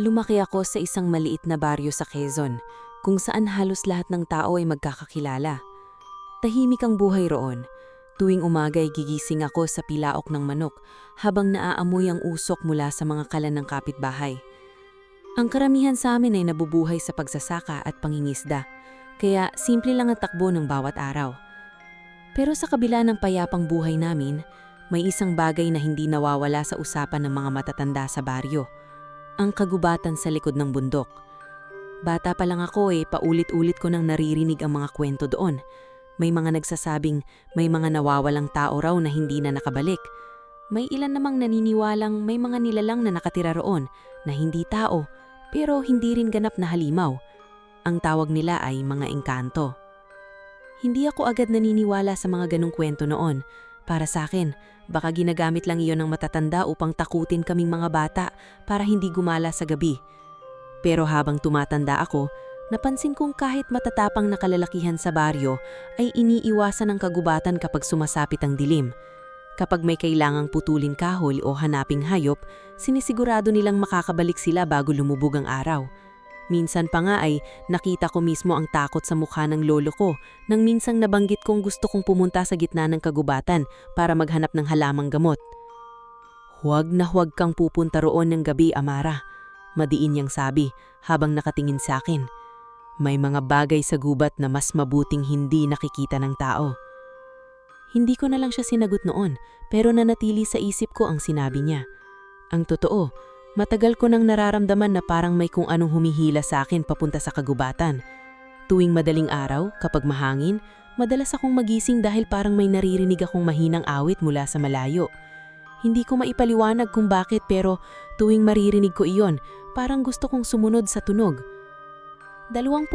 Lumaki ako sa isang maliit na baryo sa Quezon, kung saan halos lahat ng tao ay magkakakilala. Tahimik ang buhay roon. Tuwing umaga ay gigising ako sa pilaok ng manok habang naaamoy ang usok mula sa mga kalan ng kapitbahay. Ang karamihan sa amin ay nabubuhay sa pagsasaka at pangingisda, kaya simple lang ang takbo ng bawat araw. Pero sa kabila ng payapang buhay namin, may isang bagay na hindi nawawala sa usapan ng mga matatanda sa baryo. Ang kagubatan sa likod ng bundok. Bata pa lang ako paulit-ulit ko nang naririnig ang mga kwento doon. May mga nagsasabing may mga nawawalang tao raw na hindi na nakabalik. May ilan namang naniniwalang may mga nilalang na nakatira roon na hindi tao pero hindi rin ganap na halimaw. Ang tawag nila ay mga engkanto. Hindi ako agad naniniwala sa mga ganong kwento noon. Para sa akin, baka ginagamit lang iyon ng matatanda upang takutin kaming mga bata para hindi gumala sa gabi. Pero habang tumatanda ako, napansin kong kahit matatapang na kalalakihan sa baryo ay iniiwasan ang kagubatan kapag sumasapit ang dilim. Kapag may kailangang putulin kahoy o hanaping hayop, sinisigurado nilang makakabalik sila bago lumubog ang araw. Minsan pa nga ay nakita ko mismo ang takot sa mukha ng lolo ko nang minsang nabanggit kong gusto kong pumunta sa gitna ng kagubatan para maghanap ng halamang gamot. Huwag na huwag kang pupunta roon ng gabi, Amara. Madiin niyang sabi habang nakatingin sa akin. May mga bagay sa gubat na mas mabuting hindi nakikita ng tao. Hindi ko na lang siya sinagot noon pero nanatili sa isip ko ang sinabi niya. Ang totoo, matagal ko nang nararamdaman na parang may kung anong humihila sa akin papunta sa kagubatan. Tuwing madaling araw, kapag mahangin, madalas akong magising dahil parang may naririnig akong mahinang awit mula sa malayo. Hindi ko maipaliwanag kung bakit pero tuwing maririnig ko iyon, parang gusto kong sumunod sa tunog. 21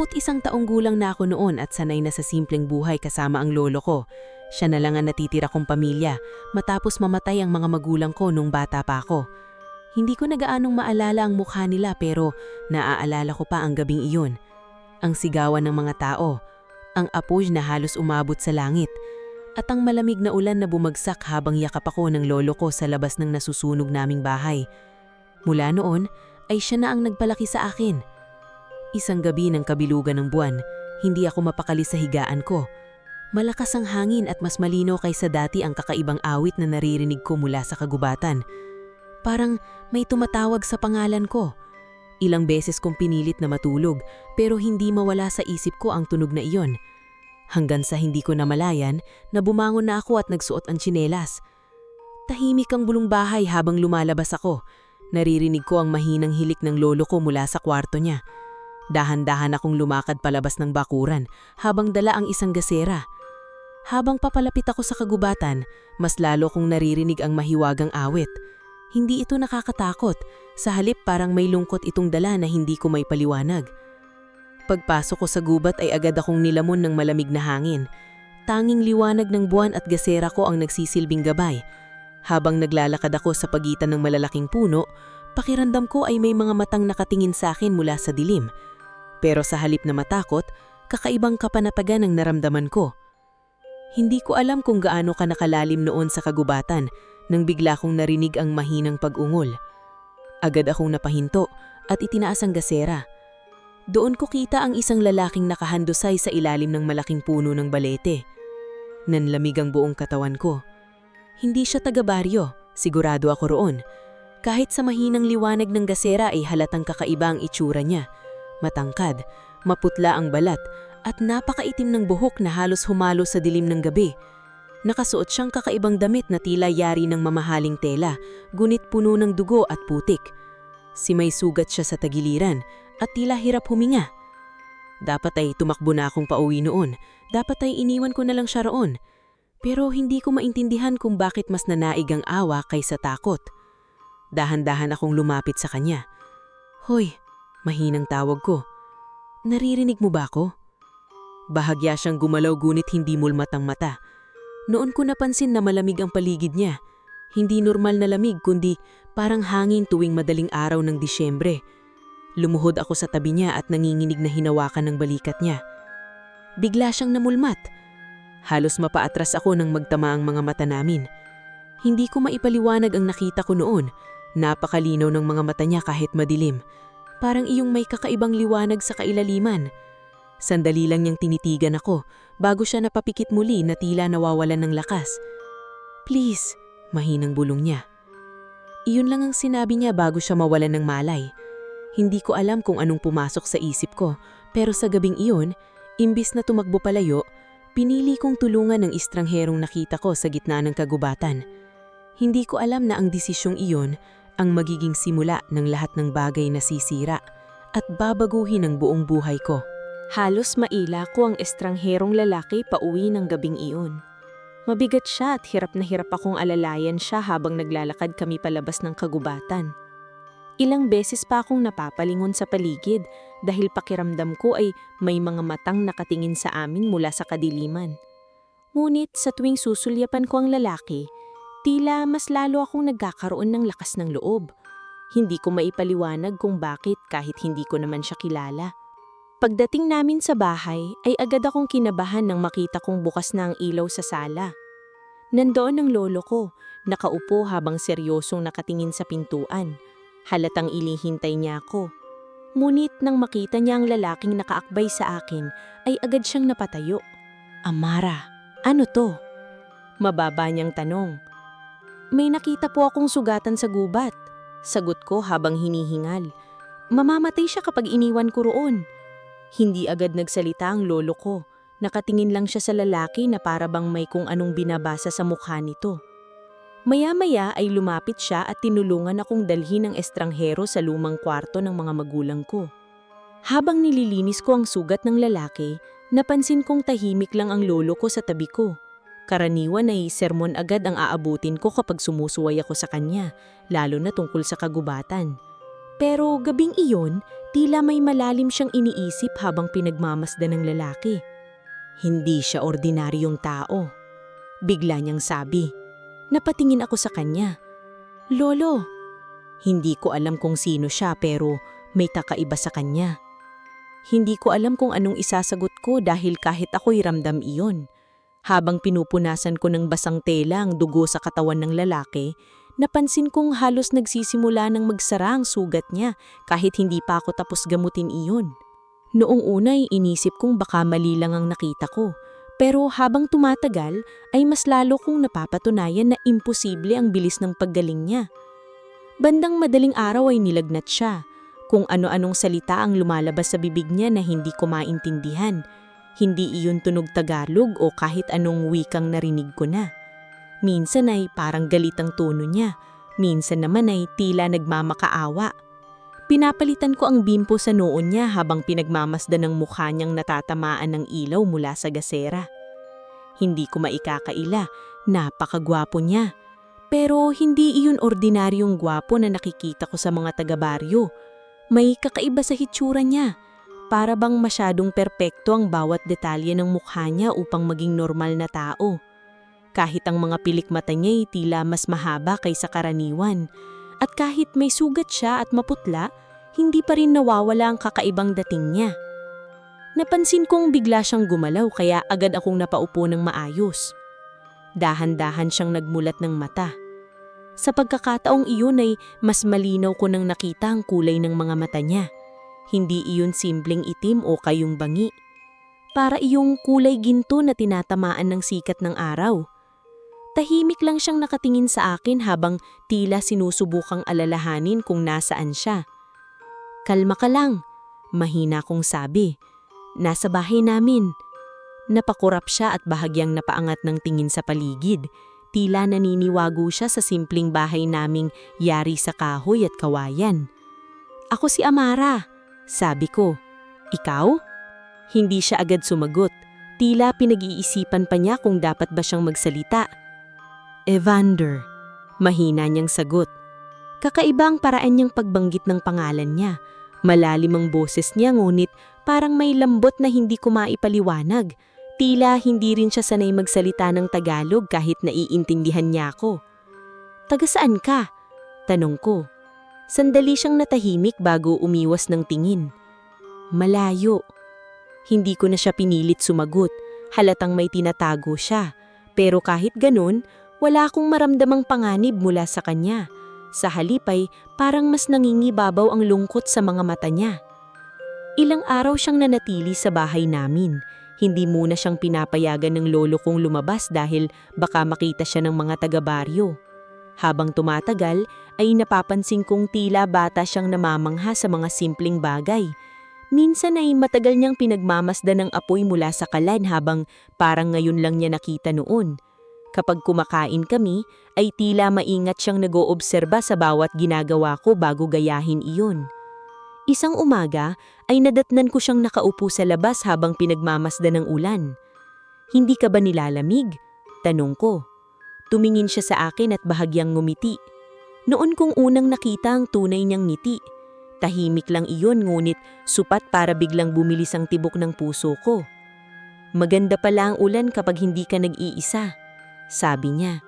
taong gulang na ako noon at sanay na sa simpleng buhay kasama ang lolo ko. Siya na lang ang natitira kong pamilya matapos mamatay ang mga magulang ko nung bata pa ako. Hindi ko na gaanong maalala ang mukha nila pero naaalala ko pa ang gabing iyon. Ang sigawan ng mga tao, ang apoy na halos umabot sa langit, at ang malamig na ulan na bumagsak habang yakap ako ng lolo ko sa labas ng nasusunog naming bahay. Mula noon ay siya na ang nagpalaki sa akin. Isang gabi ng kabilugan ng buwan, hindi ako mapakali sa higaan ko. Malakas ang hangin at mas malino kaysa dati ang kakaibang awit na naririnig ko mula sa kagubatan. Parang may tumatawag sa pangalan ko. Ilang beses kong pinilit na matulog pero hindi mawala sa isip ko ang tunog na iyon. Hanggang sa hindi ko namalayan na bumangon na ako at nagsuot ang tsinelas. Tahimik ang bulong bahay habang lumalabas ako. Naririnig ko ang mahinang hilik ng lolo ko mula sa kwarto niya. Dahan-dahan akong lumakad palabas ng bakuran habang dala ang isang gasera. Habang papalapit ako sa kagubatan, mas lalo kong naririnig ang mahiwagang awit. Hindi ito nakakatakot, sa halip parang may lungkot itong dala na hindi ko may paliwanag. Pagpasok ko sa gubat ay agad akong nilamon ng malamig na hangin. Tanging liwanag ng buwan at gasera ko ang nagsisilbing gabay. Habang naglalakad ako sa pagitan ng malalaking puno, pakiramdam ko ay may mga matang nakatingin sa akin mula sa dilim. Pero sa halip na matakot, kakaibang kapanatagan ang naramdaman ko. Hindi ko alam kung gaano ka nakalalim noon sa kagubatan, nang bigla kong narinig ang mahinang pag-ungol. Agad akong napahinto at itinaas ang gasera. Doon ko kita ang isang lalaking nakahandusay sa ilalim ng malaking puno ng balete. Nanlamig ang buong katawan ko. Hindi siya taga-baryo, sigurado ako roon. Kahit sa mahinang liwanag ng gasera ay halatang kakaiba ang itsura niya. Matangkad, maputla ang balat at napakaitim ng buhok na halos humalo sa dilim ng gabi. Nakasuot siyang kakaibang damit na tila yari ng mamahaling tela, gunit puno ng dugo at putik. Si may sugat siya sa tagiliran at tila hirap huminga. Dapat ay tumakbo na akong pauwi noon, dapat ay iniwan ko na lang siya roon. Pero hindi ko maintindihan kung bakit mas nanaig ang awa kaysa takot. Dahan-dahan akong lumapit sa kanya. Hoy, mahinang tawag ko. Naririnig mo ba ako? Bahagya siyang gumalaw gunit hindi mulmat ang mata. Noon ko napansin na malamig ang paligid niya. Hindi normal na lamig kundi parang hangin tuwing madaling araw ng Disyembre. Lumuhod ako sa tabi niya at nanginginig na hinawakan ng balikat niya. Bigla siyang namulmat. Halos mapaatras ako nang magtama ang mga mata namin. Hindi ko maipaliwanag ang nakita ko noon. Napakalinaw ng mga mata niya kahit madilim. Parang iyong may kakaibang liwanag sa kailaliman. Sandali lang niyang tinitigan ako bago siya napapikit muli na tila nawawalan ng lakas. Please, mahinang bulong niya. Iyon lang ang sinabi niya bago siya mawalan ng malay. Hindi ko alam kung anong pumasok sa isip ko, pero sa gabing iyon, imbis na tumakbo palayo, pinili kong tulungan ng estrangherong nakita ko sa gitna ng kagubatan. Hindi ko alam na ang desisyong iyon ang magiging simula ng lahat ng bagay na sisira at babaguhin ang buong buhay ko. Halos maila ko ang estrangherong lalaki pauwi ng gabing iyon. Mabigat siya at hirap na hirap akong alalayan siya habang naglalakad kami palabas ng kagubatan. Ilang beses pa akong napapalingon sa paligid dahil pakiramdam ko ay may mga matang nakatingin sa amin mula sa kadiliman. Ngunit sa tuwing susulyapan ko ang lalaki, tila mas lalo akong nagkakaroon ng lakas ng loob. Hindi ko maipaliwanag kung bakit kahit hindi ko naman siya kilala. Pagdating namin sa bahay ay agad akong kinabahan nang makita kong bukas na ang ilaw sa sala. Nandoon ang lolo ko, nakaupo habang seryosong nakatingin sa pintuan. Halatang ilihintay niya ako. Ngunit nang makita niya ang lalaking nakaakbay sa akin, ay agad siyang napatayo. Amara, ano to? Mababa niyang tanong. May nakita po akong sugatan sa gubat. Sagot ko habang hinihingal. Mamamatay siya kapag iniwan ko roon. Hindi agad nagsalita ang lolo ko. Nakatingin lang siya sa lalaki na para bang may kung anong binabasa sa mukha nito. Maya-maya ay lumapit siya at tinulungan akong dalhin ng estranghero sa lumang kwarto ng mga magulang ko. Habang nililinis ko ang sugat ng lalaki, napansin kong tahimik lang ang lolo ko sa tabi ko. Karaniwan ay sermon agad ang aabutin ko kapag sumusuway ako sa kanya, lalo na tungkol sa kagubatan. Pero gabing iyon, tila may malalim siyang iniisip habang pinagmamasdan ng lalaki. Hindi siya ordinaryong tao. Bigla niyang sabi. Napatingin ako sa kanya. Lolo, hindi ko alam kung sino siya pero may kakaiba sa kanya. Hindi ko alam kung anong isasagot ko dahil kahit ako'y ramdam iyon. Habang pinupunasan ko ng basang tela ang dugo sa katawan ng lalaki, napansin kong halos nagsisimula ng magsara ang sugat niya kahit hindi pa ako tapos gamutin iyon. Noong una ay inisip kong baka mali lang ang nakita ko, pero habang tumatagal ay mas lalo kong napapatunayan na imposible ang bilis ng paggaling niya. Bandang madaling araw ay nilagnat siya, kung ano-anong salita ang lumalabas sa bibig niya na hindi ko maintindihan. Hindi iyon tunog Tagalog o kahit anong wikang narinig ko na. Minsan ay parang galit ang tono niya, minsan naman ay tila nagmamakaawa. Pinapalitan ko ang bimpo sa noon niya habang pinagmamasdan ng mukha niyang natatamaan ng ilaw mula sa gasera. Hindi ko maikakaila, napakagwapo niya. Pero hindi iyon ordinaryong gwapo na nakikita ko sa mga taga-baryo. May kakaiba sa hitsura niya. Para bang masyadong perpekto ang bawat detalye ng mukha niya upang maging normal na tao. Kahit ang mga pilik mata niya ay tila mas mahaba kaysa karaniwan. At kahit may sugat siya at maputla, hindi pa rin nawawala ang kakaibang dating niya. Napansin kong bigla siyang gumalaw kaya agad akong napaupo ng maayos. Dahan-dahan siyang nagmulat ng mata. Sa pagkakataong iyon ay mas malinaw ko nang nakita ang kulay ng mga mata niya. Hindi iyon simpleng itim o kayong bangi. Para iyong kulay ginto na tinatamaan ng sikat ng araw. Tahimik lang siyang nakatingin sa akin habang tila sinusubukang alalahanin kung nasaan siya. Kalma ka lang, mahina kong sabi. Nasa bahay namin. Napakurap siya at bahagyang napaangat ng tingin sa paligid. Tila naniniwago siya sa simpleng bahay naming yari sa kahoy at kawayan. Ako si Amara, sabi ko. Ikaw? Hindi siya agad sumagot. Tila pinag-iisipan pa niya kung dapat ba siyang magsalita. Evander, mahina niyang sagot. Kakaiba ang paraan niyang pagbanggit ng pangalan niya. Malalim ang boses niya ngunit parang may lambot na hindi ko maipaliwanag. Tila hindi rin siya sanay magsalita ng Tagalog kahit naiintindihan niya ako. Taga saan ka? Tanong ko. Sandali siyang natahimik bago umiwas ng tingin. Malayo. Hindi ko na siya pinilit sumagot. Halatang may tinatago siya. Pero kahit ganun, wala akong maramdamang panganib mula sa kanya. Sa halip ay parang mas nangingibabaw ang lungkot sa mga mata niya. Ilang araw siyang nanatili sa bahay namin. Hindi muna siyang pinapayagan ng lolo kong lumabas dahil baka makita siya ng mga taga-baryo. Habang tumatagal ay napapansin kong tila bata siyang namamangha sa mga simpleng bagay. Minsan ay matagal niyang pinagmamasdan ng apoy mula sa kalan habang parang ngayon lang niya nakita noon. Kapag kumakain kami ay tila maingat siyang nag-oobserba sa bawat ginagawa ko bago gayahin iyon. Isang umaga ay nadatnan ko siyang nakaupo sa labas habang pinagmamasdan ng ulan. "Hindi ka ba nilalamig?" tanong ko. Tumingin siya sa akin at bahagyang ngumiti. Noon kong unang nakita ang tunay niyang ngiti. Tahimik lang iyon ngunit supat para biglang bumilis ang tibok ng puso ko. "Maganda pala ang ulan kapag hindi ka nag-iisa," sabi niya.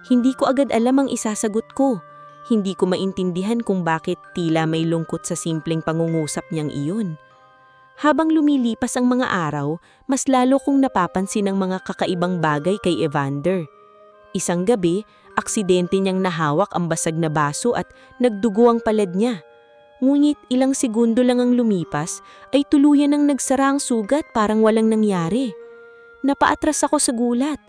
Hindi ko agad alam ang isasagot ko. Hindi ko maintindihan kung bakit tila may lungkot sa simpleng pangungusap niyang iyon. Habang lumilipas ang mga araw, mas lalo kong napapansin ang mga kakaibang bagay kay Evander. Isang gabi, aksidente niyang nahawak ang basag na baso at nagdugo ang palad niya. Ngunit ilang segundo lang ang lumipas ay tuluyan ang nagsara ang sugat parang walang nangyari. Napaatras ako sa gulat.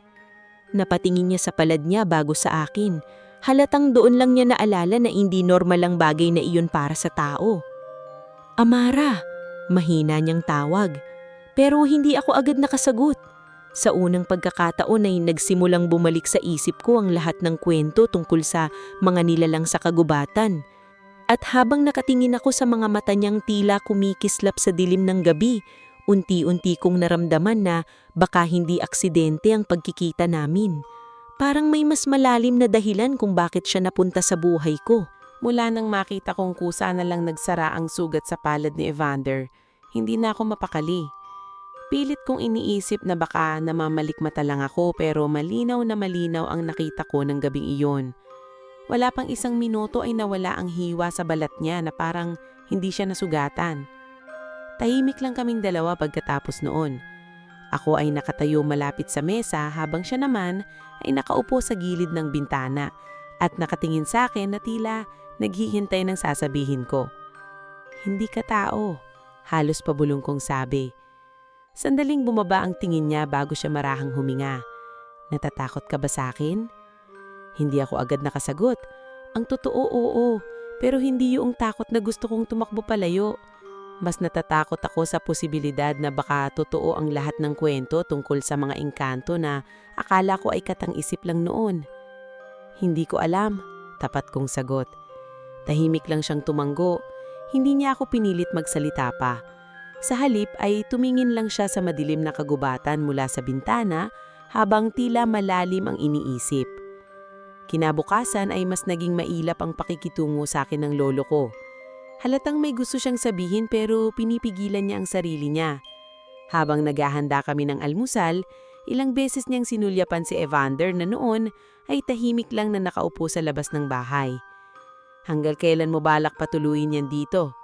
Napatingin niya sa palad niya bago sa akin. Halatang doon lang niya naalala na hindi normal ang bagay na iyon para sa tao. "Amara," mahina niyang tawag. Pero hindi ako agad nakasagot. Sa unang pagkakataon ay nagsimulang bumalik sa isip ko ang lahat ng kwento tungkol sa mga nilalang sa kagubatan. At habang nakatingin ako sa mga mata niyang tila kumikislap sa dilim ng gabi, unti-unti kong naramdaman na baka hindi aksidente ang pagkikita namin. Parang may mas malalim na dahilan kung bakit siya napunta sa buhay ko. Mula nang makita kong kusa na lang nagsara ang sugat sa palad ni Evander, hindi na ako mapakali. Pilit kong iniisip na baka namamalikmata lang ako pero malinaw na malinaw ang nakita ko ng gabing iyon. Wala pang isang minuto ay nawala ang hiwa sa balat niya na parang hindi siya nasugatan. Tahimik lang kaming dalawa pagkatapos noon. Ako ay nakatayo malapit sa mesa habang siya naman ay nakaupo sa gilid ng bintana at nakatingin sa akin na tila naghihintay ng sasabihin ko. "Hindi ka tao," halos pabulong kong sabi. Sandaling bumaba ang tingin niya bago siya marahang huminga. "Natatakot ka ba sa akin?" Hindi ako agad nakasagot. Ang totoo, oo, pero hindi yung takot na gusto kong tumakbo palayo. Mas natatakot ako sa posibilidad na baka totoo ang lahat ng kwento tungkol sa mga engkanto na akala ko ay katang-isip lang noon. "Hindi ko alam," tapat kong sagot. Tahimik lang siyang tumanggo. Hindi niya ako pinilit magsalita pa. Sa halip ay tumingin lang siya sa madilim na kagubatan mula sa bintana habang tila malalim ang iniisip. Kinabukasan ay mas naging mailap ang pakikitungo sa akin ng lolo ko. Halatang may gusto siyang sabihin pero pinipigilan niya ang sarili niya. Habang naghahanda kami ng almusal, ilang beses niyang sinulyapan si Evander na noon ay tahimik lang na nakaupo sa labas ng bahay. "Hanggang kailan mo balak patuloyin yan dito?"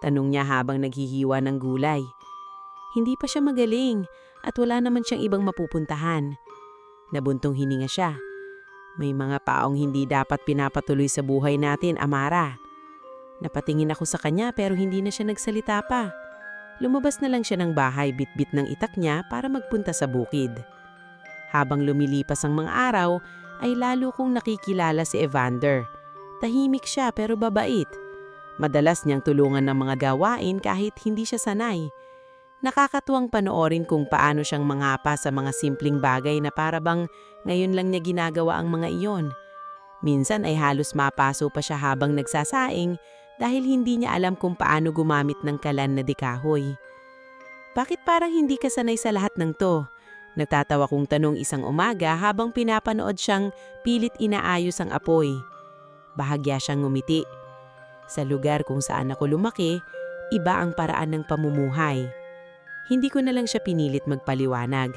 tanong niya habang naghihiwa ng gulay. Hindi pa siya magaling at wala naman siyang ibang mapupuntahan. Nabuntong hininga siya. "May mga taong hindi dapat pinapatuloy sa buhay natin, Amara." Napatingin ako sa kanya pero hindi na siya nagsalita pa. Lumabas na lang siya ng bahay bitbit ng itak niya para magpunta sa bukid. Habang lumilipas ang mga araw, ay lalo kong nakikilala si Evander. Tahimik siya pero babait. Madalas niyang tulungan ng mga gawain kahit hindi siya sanay. Nakakatuwang panoorin kung paano siyang mangapa sa mga simpleng bagay na para bang ngayon lang niya ginagawa ang mga iyon. Minsan ay halos mapaso pa siya habang nagsasaing dahil hindi niya alam kung paano gumamit ng kalan na dikahoy. "Bakit parang hindi ka sanay sa lahat ng to?" Nagtatawa kong tanong isang umaga habang pinapanood siyang pilit inaayos ang apoy. Bahagya siyang ngumiti. "Sa lugar kung saan ako lumaki, iba ang paraan ng pamumuhay." Hindi ko na lang siya pinilit magpaliwanag.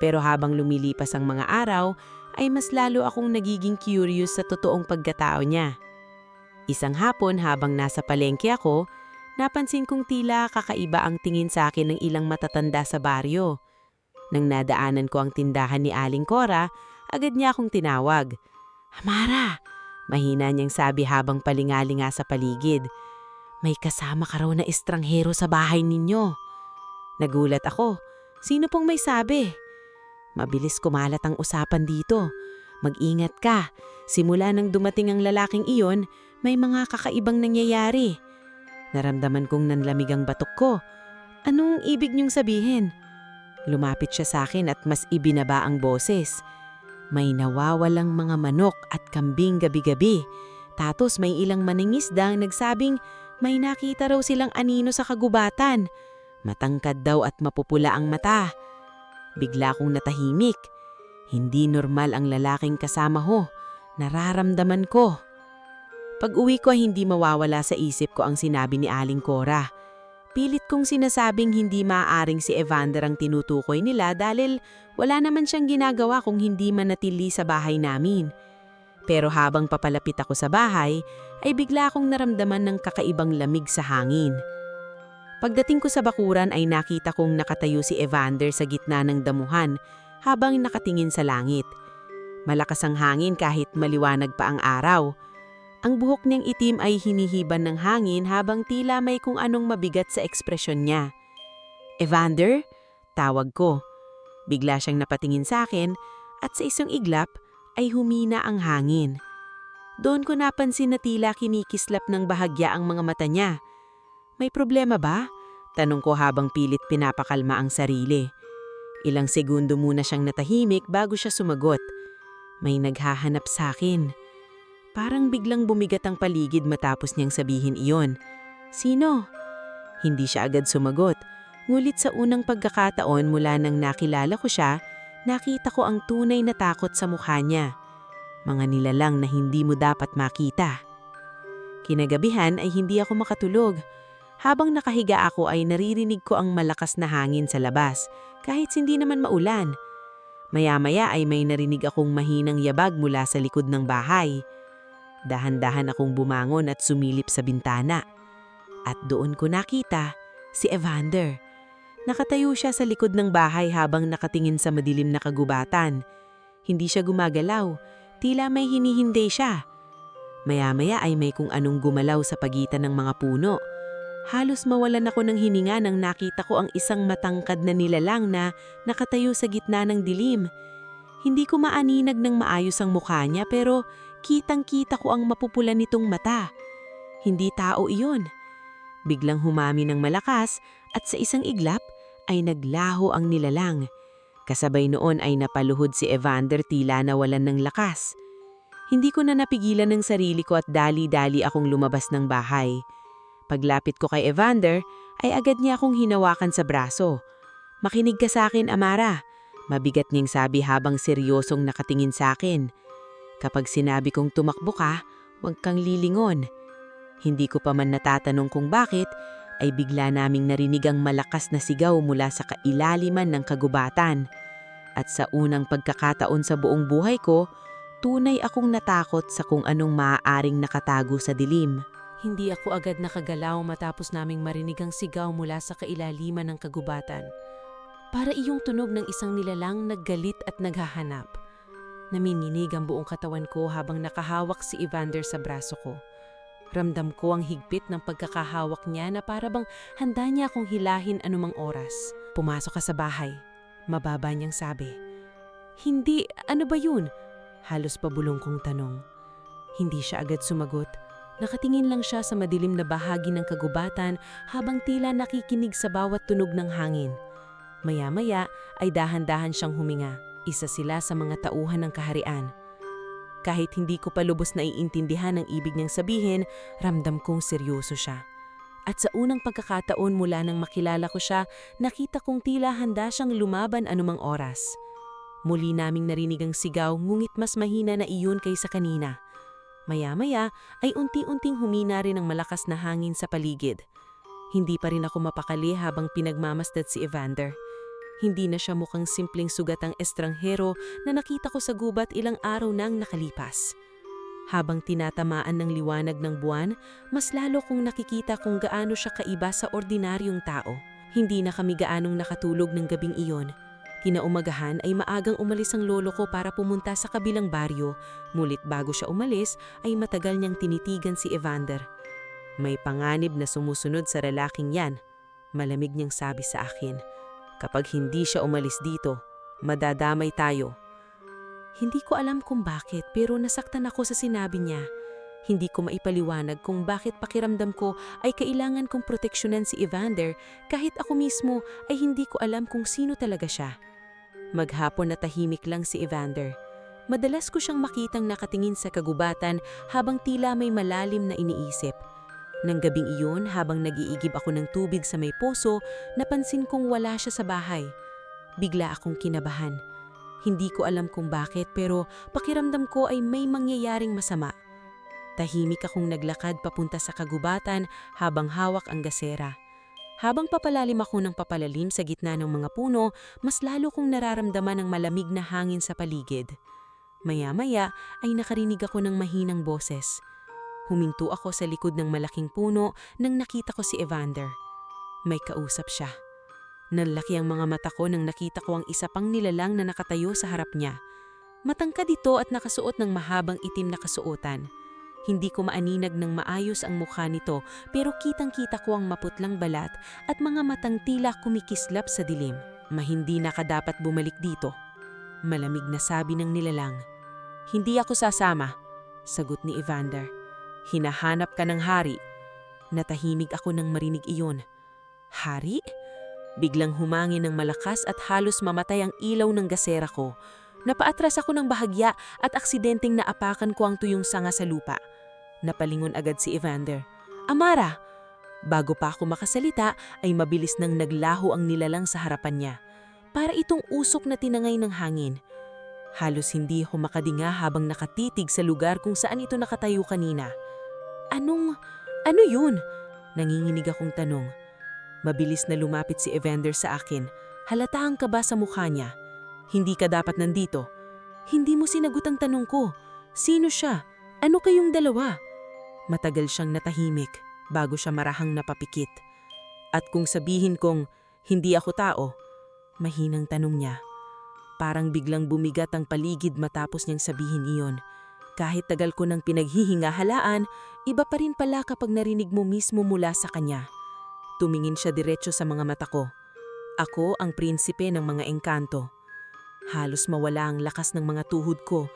Pero habang lumilipas ang mga araw, ay mas lalo akong nagiging curious sa totoong pagkatao niya. Isang hapon habang nasa palengke ako, napansin kong tila kakaiba ang tingin sa akin ng ilang matatanda sa baryo. Nang nadaanan ko ang tindahan ni Aling Cora, agad niya akong tinawag. "Amara, Mahina niyang sabi habang palingalinga sa paligid. May kasama ka raw na estranghero sa bahay ninyo. Nagulat ako. Sino pong may sabi? Mabilis kumalat ang usapan dito. Mag-ingat ka. Simula nang dumating ang lalaking iyon, may mga kakaibang nangyayari. Naramdaman kong nanlamig ang batok ko. Anong ibig niyong sabihin? Lumapit siya sa akin at mas ibinaba ang boses. May nawawalang mga manok at kambing gabi-gabi. Tapos may ilang maningisdang nagsabing may nakita raw silang anino sa kagubatan. Matangkad daw at mapupula ang mata. Bigla akong natahimik. Hindi normal ang lalaking kasama ho. Nararamdaman ko. Pag-uwi ko ay hindi mawawala sa isip ko ang sinabi ni Aling Cora. Pilit kong sinasabing hindi maaaring si Evander ang tinutukoy nila dahil wala naman siyang ginagawa kung hindi manatili sa bahay namin. Pero habang papalapit ako sa bahay, ay bigla akong naramdaman ng kakaibang lamig sa hangin. Pagdating ko sa bakuran ay nakita kong nakatayo si Evander sa gitna ng damuhan habang nakatingin sa langit. Malakas ang hangin kahit maliwanag pa ang araw. Ang buhok niyang itim ay hinihiban ng hangin habang tila may kung anong mabigat sa ekspresyon niya. "Evander?" Tawag ko. Bigla siyang napatingin sa akin at sa isang iglap ay humina ang hangin. Doon ko napansin na tila kinikislap ng bahagya ang mga mata niya. "May problema ba?" Tanong ko habang pilit pinapakalma ang sarili. Ilang segundo muna siyang natahimik bago siya sumagot. "May naghahanap sa akin." Parang biglang bumigat ang paligid matapos niyang sabihin iyon. "Sino?" Hindi siya agad sumagot. Ngulit sa unang pagkakataon mula nang nakilala ko siya, nakita ko ang tunay na takot sa mukha niya. Mga nilalang na hindi mo dapat makita. Kinagabihan ay hindi ako makatulog. Habang nakahiga ako ay naririnig ko ang malakas na hangin sa labas, kahit hindi naman maulan. Maya-maya ay may narinig akong mahinang yabag mula sa likod ng bahay. Dahan-dahan akong bumangon at sumilip sa bintana. At doon ko nakita si Evander. Nakatayo siya sa likod ng bahay habang nakatingin sa madilim na kagubatan. Hindi siya gumagalaw, tila may hinihindi siya. Maya-maya ay may kung anong gumalaw sa pagitan ng mga puno. Halos mawalan ako ng hininga nang nakita ko ang isang matangkad na nilalang na nakatayo sa gitna ng dilim. Hindi ko maaninag ng maayos ang mukha niya pero kitang-kita ko ang mapupula nitong mata. Hindi tao iyon. Biglang humami ng malakas at sa isang iglap ay naglaho ang nilalang. Kasabay noon ay napaluhod si Evander tila nawalan ng lakas. Hindi ko na napigilan ng sarili ko at dali-dali akong lumabas ng bahay. Paglapit ko kay Evander ay agad niya akong hinawakan sa braso. "Makinig ka sa akin, Amara." Mabigat niyang sabi habang seryosong nakatingin sa akin. "Kapag sinabi kong tumakbo ka, huwag kang lilingon." Hindi ko pa man natatanong kung bakit, ay bigla naming narinig ang malakas na sigaw mula sa kailaliman ng kagubatan. At sa unang pagkakataon sa buong buhay ko, tunay akong natakot sa kung anong maaaring nakatago sa dilim. Hindi ako agad nakagalaw matapos naming marinig ang sigaw mula sa kailaliman ng kagubatan. Para iyong tunog ng isang nilalang naggalit at naghahanap. Namininig ang buong katawan ko habang nakahawak si Evander sa braso ko. Ramdam ko ang higpit ng pagkakahawak niya na para bang handa niya akong hilahin anumang oras. "Pumasok ka sa bahay," mababa niyang sabi. "Hindi, ano ba yun?" Halos pabulong kong tanong. Hindi siya agad sumagot. Nakatingin lang siya sa madilim na bahagi ng kagubatan habang tila nakikinig sa bawat tunog ng hangin. Maya-maya ay dahan-dahan siyang huminga. Isa sila sa mga tauhan ng kaharian. Kahit hindi ko pa lubos na iintindihan ang ibig niyang sabihin, ramdam kong seryoso siya. At sa unang pagkakataon mula nang makilala ko siya, nakita kong tila handa siyang lumaban anumang oras. Muli naming narinig ang sigaw, ngunit mas mahina na iyon kaysa kanina. Maya-maya ay unti-unting humina rin ang malakas na hangin sa paligid. Hindi pa rin ako mapakali habang pinagmamastad si Evander. Hindi na siya mukhang simpleng sugatang estranghero na nakita ko sa gubat ilang araw nang nakalipas. Habang tinatamaan ng liwanag ng buwan, mas lalo kong nakikita kung gaano siya kaiba sa ordinaryong tao. Hindi na kami gaanong nakatulog ng gabing iyon. Kinaumagahan ay maagang umalis ang lolo ko para pumunta sa kabilang baryo, ngunit bago siya umalis ay matagal niyang tinitigan si Evander. May panganib na sumusunod sa lalaking yan. Malamig niyang sabi sa akin, kapag hindi siya umalis dito, madadamay tayo. Hindi ko alam kung bakit pero nasaktan ako sa sinabi niya. Hindi ko maipaliwanag kung bakit pakiramdam ko ay kailangan kong proteksyonan si Evander kahit ako mismo ay hindi ko alam kung sino talaga siya. Maghapon na tahimik lang si Evander. Madalas ko siyang makitang nakatingin sa kagubatan habang tila may malalim na iniisip. Nang gabing iyon, habang nag-iigib ako ng tubig sa may poso, napansin kong wala siya sa bahay. Bigla akong kinabahan. Hindi ko alam kung bakit pero pakiramdam ko ay may mangyayaring masama. Tahimik akong naglakad papunta sa kagubatan habang hawak ang gasera. Habang papalalim ako ng papalalim sa gitna ng mga puno, mas lalo kong nararamdaman ang malamig na hangin sa paligid. Maya-maya ay nakarinig ako ng mahinang boses. Huminto ako sa likod ng malaking puno nang nakita ko si Evander. May kausap siya. Nalaki ang mga mata ko nang nakita ko ang isa pang nilalang na nakatayo sa harap niya. Matangkad ito at nakasuot ng mahabang itim na kasuotan. Hindi ko maaninag ng maayos ang mukha nito pero kitang-kita ko ang maputlang balat at mga matang tila kumikislap sa dilim. Hindi na ka dapat bumalik dito. Malamig na sabi ng nilalang. Hindi ako sasama, sagot ni Evander. Hinahanap ka ng hari. Natahimik ako nang marinig iyon. Hari? Biglang humangin ng malakas at halos mamatay ang ilaw ng gasera ko. Napaatras ako ng bahagya at aksidenteng naapakan ko ang tuyong sanga sa lupa. Napalingon agad si Evander. Amara! Bago pa ako makasalita ay mabilis nang naglaho ang nilalang sa harapan niya. Para itong usok na tinangay ng hangin. Halos hindi ako makadinga habang nakatitig sa lugar kung saan ito nakatayo kanina. Ano yun? Nanginginig akong tanong. Mabilis na lumapit si Evander sa akin. Halata ang kaba sa mukha niya. Hindi ka dapat nandito. Hindi mo sinagot ang tanong ko. Sino siya? Ano kayong dalawa? Matagal siyang natahimik bago siya marahang napapikit. At kung sabihin kong hindi ako tao, mahinang tanong niya. Parang biglang bumigat ang paligid matapos niyang sabihin iyon. Kahit tagal ko nang pinaghihingahalaan, iba pa rin pala kapag narinig mo mismo mula sa kanya. Tumingin siya diretso sa mga mata ko. Ako ang prinsipe ng mga engkanto. Halos mawala ang lakas ng mga tuhod ko.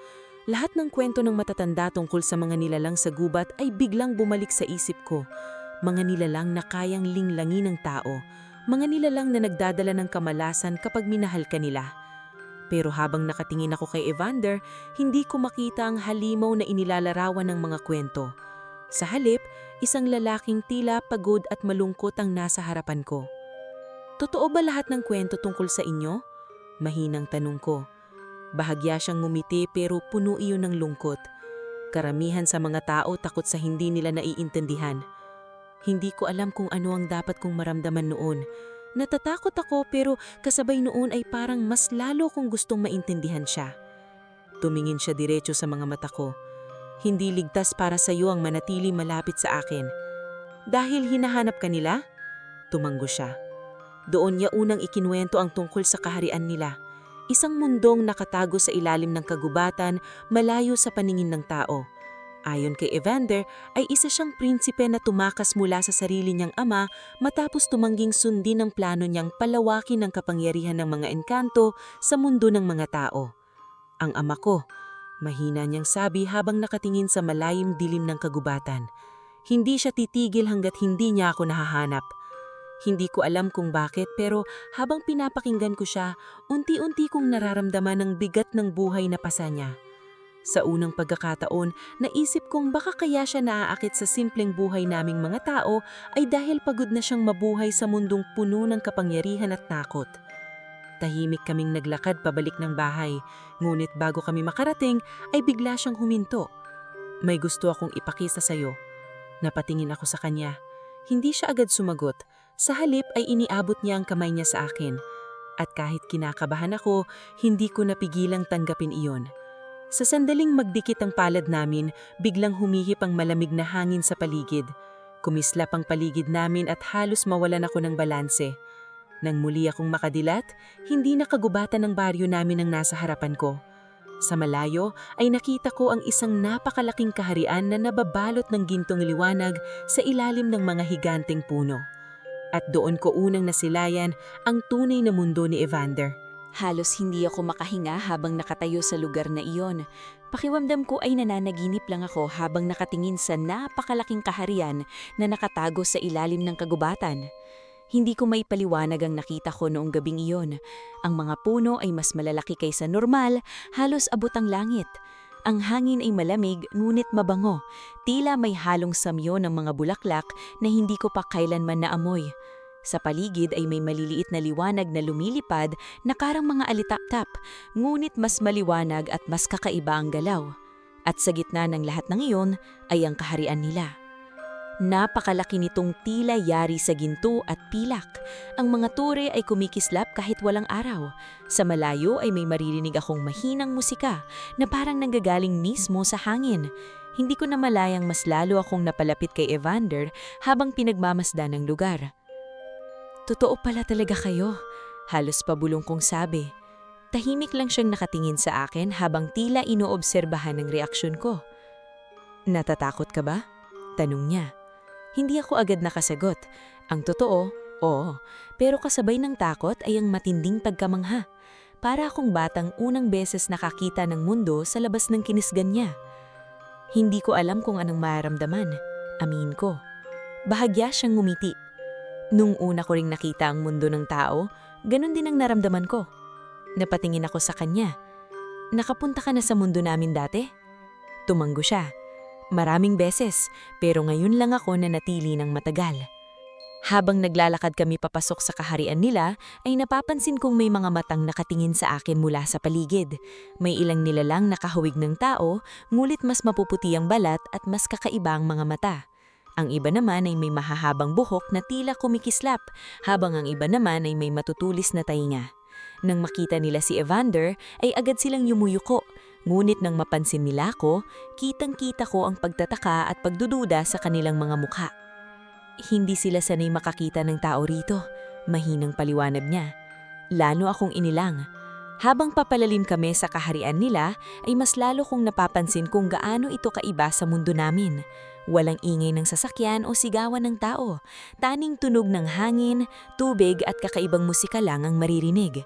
Lahat ng kwento ng matatanda tungkol sa mga nilalang sa gubat ay biglang bumalik sa isip ko. Mga nilalang na kayang linglangin ng tao. Mga nilalang na nagdadala ng kamalasan kapag minahal ka nila. Pero habang nakatingin ako kay Evander, hindi ko makita ang halimaw na inilalarawan ng mga kwento. Sa halip, isang lalaking tila pagod at malungkot ang nasa harapan ko. Totoo ba lahat ng kwento tungkol sa inyo? Mahinang tanong ko. Bahagya siyang ngumiti pero puno iyon ng lungkot. Karamihan sa mga tao takot sa hindi nila naiintindihan. Hindi ko alam kung ano ang dapat kong maramdaman noon. Natatakot ako pero kasabay noon ay parang mas lalo kong gustong maintindihan siya. Tumingin siya diretso sa mga mata ko. Hindi ligtas para sa iyo ang manatili malapit sa akin. Dahil hinahanap ka nila? Tumanggo siya. Doon niya unang ikinuwento ang tungkol sa kaharian nila. Isang mundong nakatago sa ilalim ng kagubatan, malayo sa paningin ng tao. Ayon kay Evander, ay isa siyang prinsipe na tumakas mula sa sarili niyang ama matapos tumangging sundin ang plano niyang palawakin ang kapangyarihan ng mga engkanto sa mundo ng mga tao. Ang ama ko, mahina niyang sabi habang nakatingin sa malayim dilim ng kagubatan. Hindi siya titigil hanggat hindi niya ako nahahanap. Hindi ko alam kung bakit pero habang pinapakinggan ko siya, unti-unti kong nararamdaman ang bigat ng buhay na pasa niya. Sa unang pagkakataon, naisip kong baka kaya siya naaakit sa simpleng buhay naming mga tao ay dahil pagod na siyang mabuhay sa mundong puno ng kapangyarihan at takot. Tahimik kaming naglakad pabalik ng bahay, ngunit bago kami makarating ay bigla siyang huminto. May gusto akong ipakita sa'yo. Napatingin ako sa kanya. Hindi siya agad sumagot. Sa halip ay iniabot niya ang kamay niya sa akin. At kahit kinakabahan ako, hindi ko napigilang tanggapin iyon. Sa sandaling magdikit ang palad namin, biglang humihip ang malamig na hangin sa paligid. Kumislap ang paligid namin at halos mawalan ako ng balanse. Nang muli akong makadilat, hindi nakagubatan ng baryo namin ang nasa harapan ko. Sa malayo ay nakita ko ang isang napakalaking kaharian na nababalot ng gintong liwanag sa ilalim ng mga higanteng puno. At doon ko unang nasilayan ang tunay na mundo ni Evander. Halos hindi ako makahinga habang nakatayo sa lugar na iyon. Pakiwamdam ko ay nananaginip lang ako habang nakatingin sa napakalaking kaharian na nakatago sa ilalim ng kagubatan. Hindi ko may paliwanag ang nakita ko noong gabing iyon. Ang mga puno ay mas malalaki kaysa normal, halos abot ang langit. Ang hangin ay malamig ngunit mabango. Tila may halong samyo ng mga bulaklak na hindi ko pa kailanman naamoy. Sa paligid ay may maliliit na liwanag na lumilipad na parang mga alitap-tap, ngunit mas maliwanag at mas kakaiba ang galaw. At sa gitna ng lahat ng iyon ay ang kaharian nila. Napakalaki nitong tila yari sa ginto at pilak. Ang mga tore ay kumikislap kahit walang araw. Sa malayo ay may maririnig akong mahinang musika na parang nanggagaling mismo sa hangin. Hindi ko na malayang mas lalo akong napalapit kay Evander habang pinagmamasdan ng lugar. Totoo pala talaga kayo, halos pabulong kong sabi. Tahimik lang siyang nakatingin sa akin habang tila inoobserbahan ang reaksyon ko. Natatakot ka ba? Tanong niya. Hindi ako agad nakasagot. Ang totoo, oo, pero kasabay ng takot ay ang matinding pagkamangha. Para akong batang unang beses nakakita ng mundo sa labas ng kinisgan niya. Hindi ko alam kung anong mararamdaman, amin ko. Bahagya siyang ngumiti. Nung una ko ring nakita ang mundo ng tao, ganun din ang naramdaman ko. Napatingin ako sa kanya. Nakapunta ka na sa mundo namin dati? Tumanggo siya. Maraming beses, pero ngayon lang ako nanatili ng matagal. Habang naglalakad kami papasok sa kaharian nila, ay napapansin kong may mga matang nakatingin sa akin mula sa paligid. May ilang nilalang nakahawig ng tao, ngulit mas mapuputi ang balat at mas kakaiba ang mga mata. Ang iba naman ay may mahahabang buhok na tila kumikislap, habang ang iba naman ay may matutulis na tainga. Nang makita nila si Evander, ay agad silang yumuyuko. Ngunit nang mapansin nila ako, kitang-kita ko ang pagtataka at pagdududa sa kanilang mga mukha. Hindi sila sanay makakita ng tao rito, mahinang paliwanag niya. Lalo akong inilang. Habang papalalim kami sa kaharian nila, ay mas lalo kong napapansin kung gaano ito kaiba sa mundo namin. Walang ingay ng sasakyan o sigawan ng tao. Taning tunog ng hangin, tubig at kakaibang musika lang ang maririnig.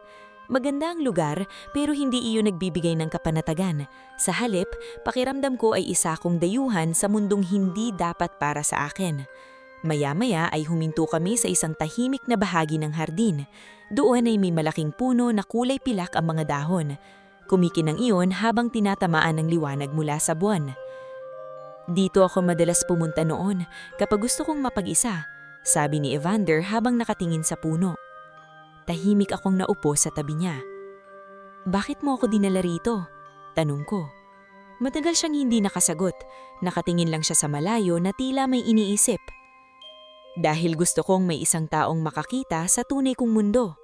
Maganda ang lugar pero hindi iyon nagbibigay ng kapanatagan. Sa halip, pakiramdam ko ay isa akong dayuhan sa mundong hindi dapat para sa akin. Maya-maya ay huminto kami sa isang tahimik na bahagi ng hardin. Doon ay may malaking puno na kulay pilak ang mga dahon. Kumikinang iyon habang tinatamaan ng liwanag mula sa buwan. Dito ako madalas pumunta noon kapag gusto kong mapag-isa, sabi ni Evander habang nakatingin sa puno. Tahimik akong naupo sa tabi niya. Bakit mo ako dinala rito? Tanong ko. Matagal siyang hindi nakasagot. Nakatingin lang siya sa malayo na tila may iniisip. Dahil gusto kong may isang taong makakita sa tunay kong mundo.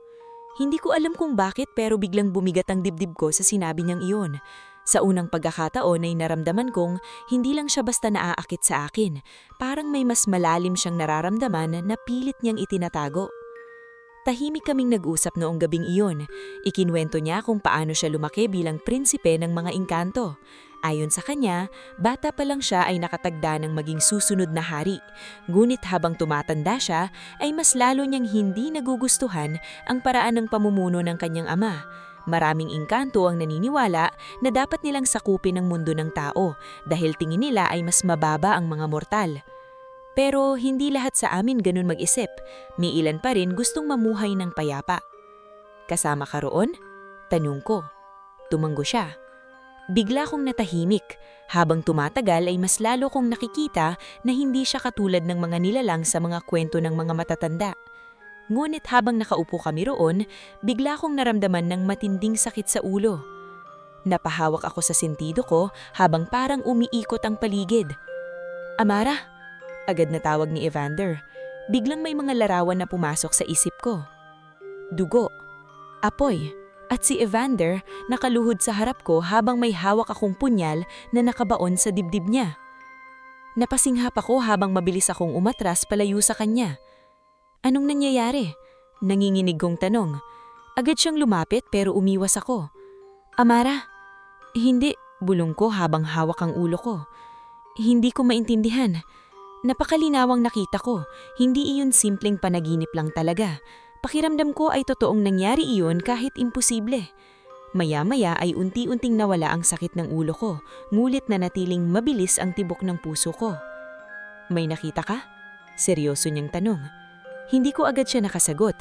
Hindi ko alam kung bakit pero biglang bumigat ang dibdib ko sa sinabi niyang iyon. Sa unang pagkakataon ay naramdaman kong hindi lang siya basta naaakit sa akin. Parang may mas malalim siyang nararamdaman na pilit niyang itinatago. Tahimik kaming nag-usap noong gabing iyon. Ikinwento niya kung paano siya lumaki bilang prinsipe ng mga engkanto. Ayon sa kanya, bata pa lang siya ay nakatagda ng maging susunod na hari. Ngunit habang tumatanda siya, ay mas lalo niyang hindi nagugustuhan ang paraan ng pamumuno ng kanyang ama. Maraming engkanto ang naniniwala na dapat nilang sakupin ang mundo ng tao dahil tingin nila ay mas mababa ang mga mortal. Pero hindi lahat sa amin ganun mag-isip. May ilan pa rin gustong mamuhay ng payapa. Kasama ka roon? Tanong ko. Tumanggo siya. Bigla kong natahimik. Habang tumatagal ay mas lalo kong nakikita na hindi siya katulad ng mga nilalang sa mga kwento ng mga matatanda. Ngunit habang nakaupo kami roon, bigla kong naramdaman ng matinding sakit sa ulo. Napahawak ako sa sentido ko habang parang umiikot ang paligid. Amara! Agad na tawag ni Evander. Biglang may mga larawan na pumasok sa isip ko. Dugo, apoy, at si Evander nakaluhod sa harap ko habang may hawak akong punyal na nakabaon sa dibdib niya. Napasinghap ako habang mabilis akong umatras palayo sa kanya. Anong nangyayari? Nanginginig kong tanong. Agad siyang lumapit pero umiwas ako. Amara, hindi, bulong ko habang hawak ang ulo ko. Hindi ko maintindihan. Napakalinawang nakita ko, hindi iyon simpleng panaginip lang talaga. Pakiramdam ko ay totoong nangyari iyon kahit imposible. Maya-maya ay unti-unting nawala ang sakit ng ulo ko, ngulit na natiling mabilis ang tibok ng puso ko. May nakita ka? Seryoso niyang tanong. Hindi ko agad siya nakasagot.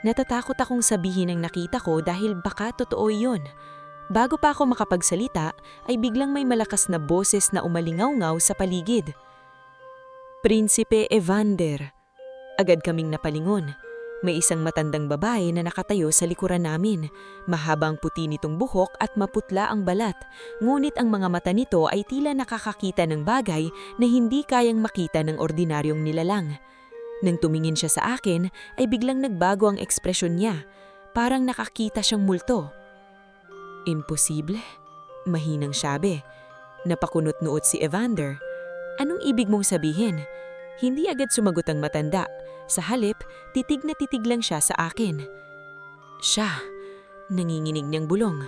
Natatakot akong sabihin ang nakita ko dahil baka totoo iyon. Bago pa ako makapagsalita, ay biglang may malakas na boses na umalingaw-ngaw sa paligid. Prinsipe Evander. Agad kaming napalingon. May isang matandang babae na nakatayo sa likuran namin. Mahabang puti nitong buhok at maputla ang balat. Ngunit ang mga mata nito ay tila nakakakita ng bagay na hindi kayang makita ng ordinaryong nilalang. Nang tumingin siya sa akin, ay biglang nagbago ang ekspresyon niya. Parang nakakita siyang multo. Imposible? Mahinang sabi. Napakunot-nuot si Evander. Anong ibig mong sabihin? Hindi agad sumagot ang matanda. Sa halip, titig na titig lang siya sa akin. Siya, nanginginig niyang bulong.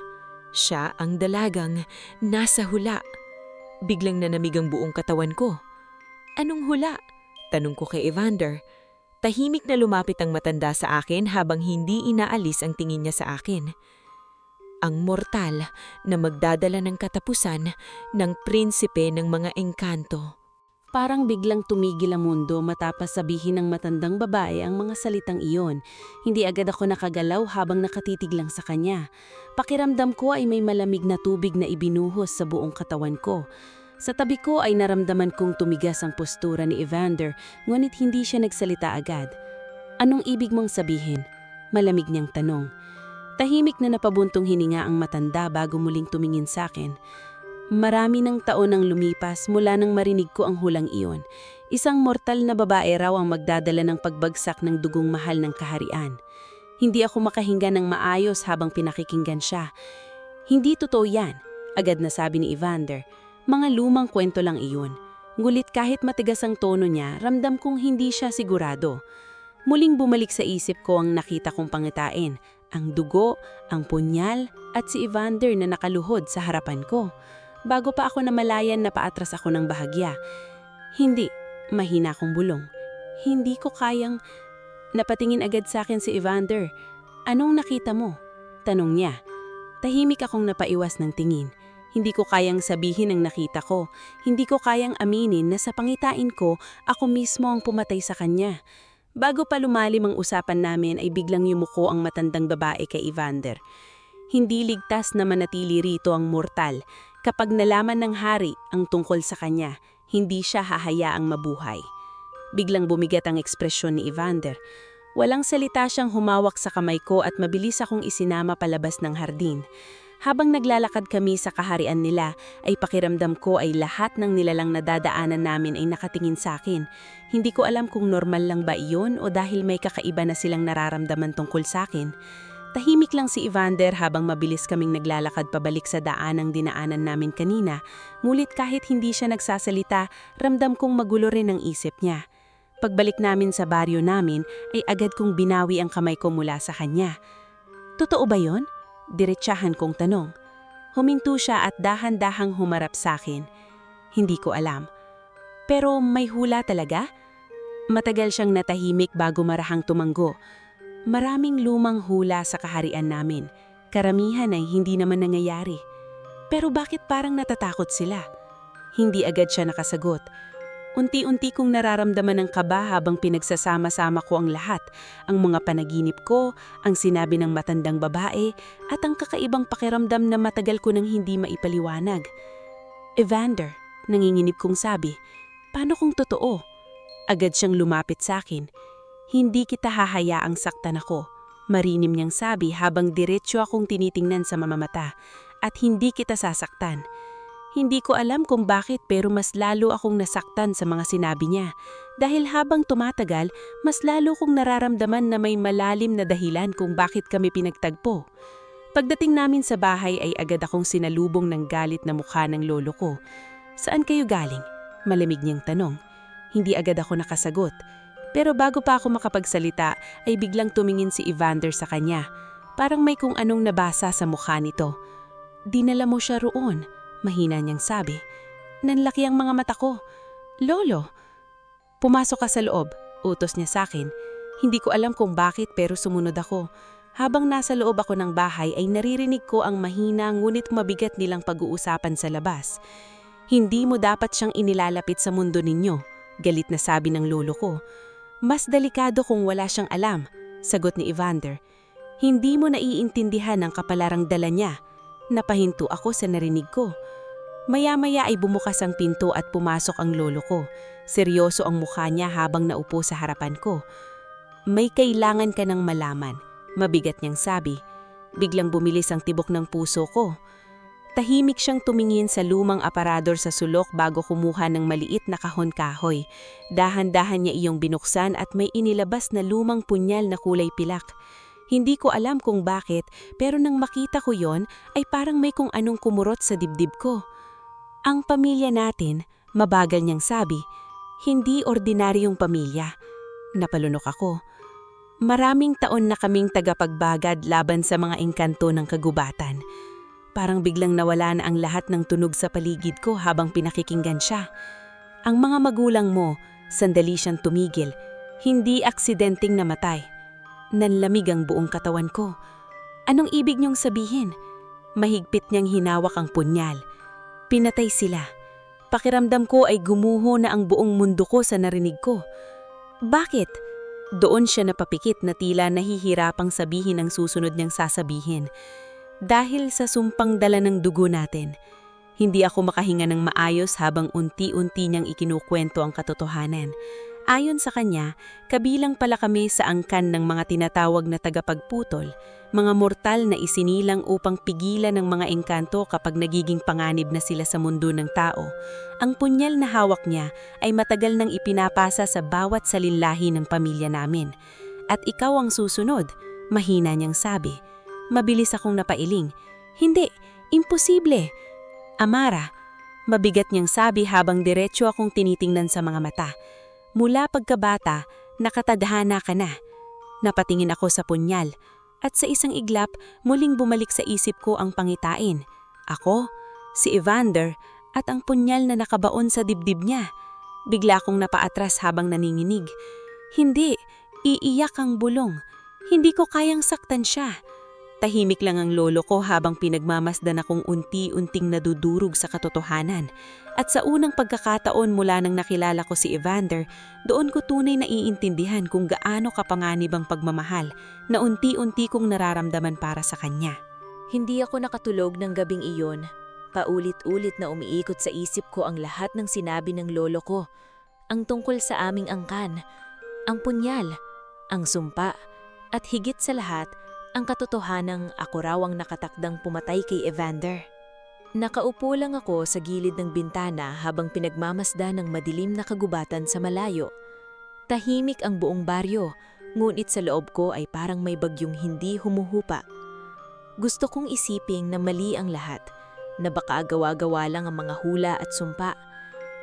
Siya ang dalagang nasa hula. Biglang nanamig ang buong katawan ko. Anong hula? Tanong ko kay Evander. Tahimik na lumapit ang matanda sa akin habang hindi inaalis ang tingin niya sa akin. Ang mortal na magdadala ng katapusan ng prinsipe ng mga engkanto. Parang biglang tumigil ang mundo matapos sabihin ng matandang babae ang mga salitang iyon. Hindi agad ako nakagalaw habang nakatitig lang sa kanya. Pakiramdam ko ay may malamig na tubig na ibinuhos sa buong katawan ko. Sa tabi ko ay naramdaman kong tumigas ang postura ni Evander, ngunit hindi siya nagsalita agad. Anong ibig mong sabihin? Malamig niyang tanong. Tahimik na napabuntong hininga ang matanda bago muling tumingin sa akin. Marami ng taon ang lumipas mula nang marinig ko ang hulang iyon. Isang mortal na babae raw ang magdadala ng pagbagsak ng dugong mahal ng kaharian. Hindi ako makahinga ng maayos habang pinakikinggan siya. Hindi totoo yan, agad na sabi ni Evander. Mga lumang kwento lang iyon. Ngulit kahit matigas ang tono niya, ramdam kong hindi siya sigurado. Muling bumalik sa isip ko ang nakita kong pangitain. Ang dugo, ang punyal, at si Evander na nakaluhod sa harapan ko. Bago pa ako namalayan na paatras ako ng bahagya. Hindi, mahina akong bulong. Hindi ko kayang... Napatingin agad sa akin si Evander. Anong nakita mo? Tanong niya. Tahimik akong napaiwas ng tingin. Hindi ko kayang sabihin ang nakita ko. Hindi ko kayang aminin na sa pangitain ko, ako mismo ang pumatay sa kanya. Bago pa lumalim ang usapan namin ay biglang yumuko ang matandang babae kay Evander. Hindi ligtas na manatili rito ang mortal. Kapag nalaman ng hari ang tungkol sa kanya, hindi siya hahayaang mabuhay. Biglang bumigat ang ekspresyon ni Evander. Walang salita siyang humawak sa kamay ko at mabilis akong isinama palabas ng hardin. Habang naglalakad kami sa kaharian nila, ay pakiramdam ko ay lahat ng nilalang nadadaanan namin ay nakatingin sa akin. Hindi ko alam kung normal lang ba iyon o dahil may kakaiba na silang nararamdaman tungkol sa akin. Tahimik lang si Evander habang mabilis kaming naglalakad pabalik sa daanang dinaanan namin kanina. Ngulit kahit hindi siya nagsasalita, ramdam kong magulo rin ang isip niya. Pagbalik namin sa baryo namin, ay agad kong binawi ang kamay ko mula sa kanya. Totoo ba yon? Diretsahan kong tanong. Huminto siya at dahan-dahang humarap sa akin. Hindi ko alam. Pero may hula talaga? Matagal siyang natahimik bago marahang tumanggo. Maraming lumang hula sa kaharian namin. Karamihan ay hindi naman nangyayari. Pero bakit parang natatakot sila? Hindi agad siya nakasagot. Unti-unti kong nararamdaman ng kaba habang pinagsasama-sama ko ang lahat. Ang mga panaginip ko, ang sinabi ng matandang babae, at ang kakaibang pakiramdam na matagal ko nang hindi maipaliwanag. Evander, nanginginip kong sabi, paano kung totoo? Agad siyang lumapit sa akin. Hindi kita hahayaang saktan ako. Marinim niyang sabi habang diretsyo akong tinitingnan sa mamamata. At hindi kita sasaktan. Hindi ko alam kung bakit pero mas lalo akong nasaktan sa mga sinabi niya. Dahil habang tumatagal, mas lalo kong nararamdaman na may malalim na dahilan kung bakit kami pinagtagpo. Pagdating namin sa bahay ay agad akong sinalubong ng galit na mukha ng lolo ko. Saan kayo galing? Malamig niyang tanong. Hindi agad ako nakasagot. Pero bago pa ako makapagsalita, ay biglang tumingin si Evander sa kanya. Parang may kung anong nabasa sa mukha nito. "Dinala mo siya roon," mahina niyang sabi. Nanlaki ang mga mata ko. "Lolo, pumasok ka sa loob," utos niya sa akin. Hindi ko alam kung bakit pero sumunod ako. Habang nasa loob ako ng bahay ay naririnig ko ang mahina ngunit mabigat nilang pag-uusapan sa labas. "Hindi mo dapat siyang inilalapit sa mundo ninyo," galit na sabi ng lolo ko. "Mas delikado kung wala siyang alam," sagot ni Evander. "Hindi mo naiintindihan ang kapalarang dala niya." Napahinto ako sa narinig ko. Maya-maya ay bumukas ang pinto at pumasok ang lolo ko. Seryoso ang mukha niya habang naupo sa harapan ko. "May kailangan ka ng malaman," mabigat niyang sabi. Biglang bumilis ang tibok ng puso ko. Tahimik siyang tumingin sa lumang aparador sa sulok bago kumuha ng maliit na kahon-kahoy. Dahan-dahan niya iyong binuksan at may inilabas na lumang punyal na kulay pilak. Hindi ko alam kung bakit, pero nang makita ko yon ay parang may kung anong kumurot sa dibdib ko. "Ang pamilya natin," mabagal niyang sabi, "hindi ordinaryong pamilya." Napalunok ako. Maraming taon na kaming tagapagbagad laban sa mga engkanto ng kagubatan. Parang biglang nawala na ang lahat ng tunog sa paligid ko habang pinakikinggan siya. "Ang mga magulang mo," sandali siyang tumigil, "hindi aksidenteng namatay." Nanlamig ang buong katawan ko. "Anong ibig niyong sabihin?" Mahigpit niyang hinawak ang punyal. "Pinatay sila." Pakiramdam ko ay gumuho na ang buong mundo ko sa narinig ko. "Bakit?" Doon siya napapikit na tila nahihirapang sabihin ang susunod niyang sasabihin. "Dahil sa sumpang dala ng dugo natin." Hindi ako makahinga ng maayos habang unti-unti niyang ikinukwento ang katotohanan. Ayon sa kanya, kabilang pala kami sa angkan ng mga tinatawag na tagapagputol, mga mortal na isinilang upang pigilan ng mga engkanto kapag nagiging panganib na sila sa mundo ng tao. Ang punyal na hawak niya ay matagal nang ipinapasa sa bawat salinlahi ng pamilya namin. "At ikaw ang susunod," mahina niyang sabi. Mabilis akong napailing. "Hindi, imposible." "Amara," mabigat niyang sabi habang diretso akong tinitingnan sa mga mata. "Mula pagkabata, nakatadhana ka na." Napatingin ako sa punyal at sa isang iglap muling bumalik sa isip ko ang pangitain. Ako, si Evander at ang punyal na nakabaon sa dibdib niya. Bigla akong napaatras habang naninginig. "Hindi, iiyak ang bulong. Hindi ko kayang saktan siya." Tahimik lang ang lolo ko habang pinagmamasdan akong unti-unting nadudurog sa katotohanan. At sa unang pagkakataon mula nang nakilala ko si Evander, doon ko tunay na iintindihan kung gaano kapanganib ang pagmamahal na unti-unti kong nararamdaman para sa kanya. Hindi ako nakatulog ng gabing iyon. Paulit-ulit na umiikot sa isip ko ang lahat ng sinabi ng lolo ko. Ang tungkol sa aming angkan, ang punyal, ang sumpa, at higit sa lahat, ang katotohanang ako raw ang nakatakdang pumatay kay Evander. Nakaupo lang ako sa gilid ng bintana habang pinagmamasdan ng madilim na kagubatan sa malayo. Tahimik ang buong baryo, ngunit sa loob ko ay parang may bagyong hindi humuhupa. Gusto kong isiping na mali ang lahat, na baka gawa-gawa lang ang mga hula at sumpa.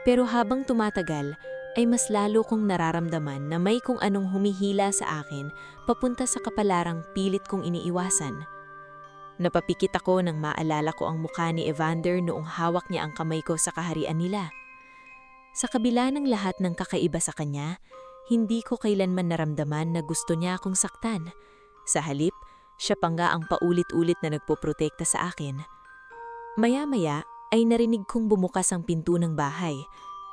Pero habang tumatagal, ay mas lalo kong nararamdaman na may kung anong humihila sa akin papunta sa kapalarang pilit kong iniiwasan. Napapikit ako nang maalala ko ang mukha ni Evander noong hawak niya ang kamay ko sa kaharian nila. Sa kabila ng lahat ng kakaiba sa kanya, hindi ko kailanman naramdaman na gusto niya akong saktan. Sa halip, siya pa nga ang paulit-ulit na nagpoprotekta sa akin. Maya-maya ay narinig kong bumukas ang pinto ng bahay.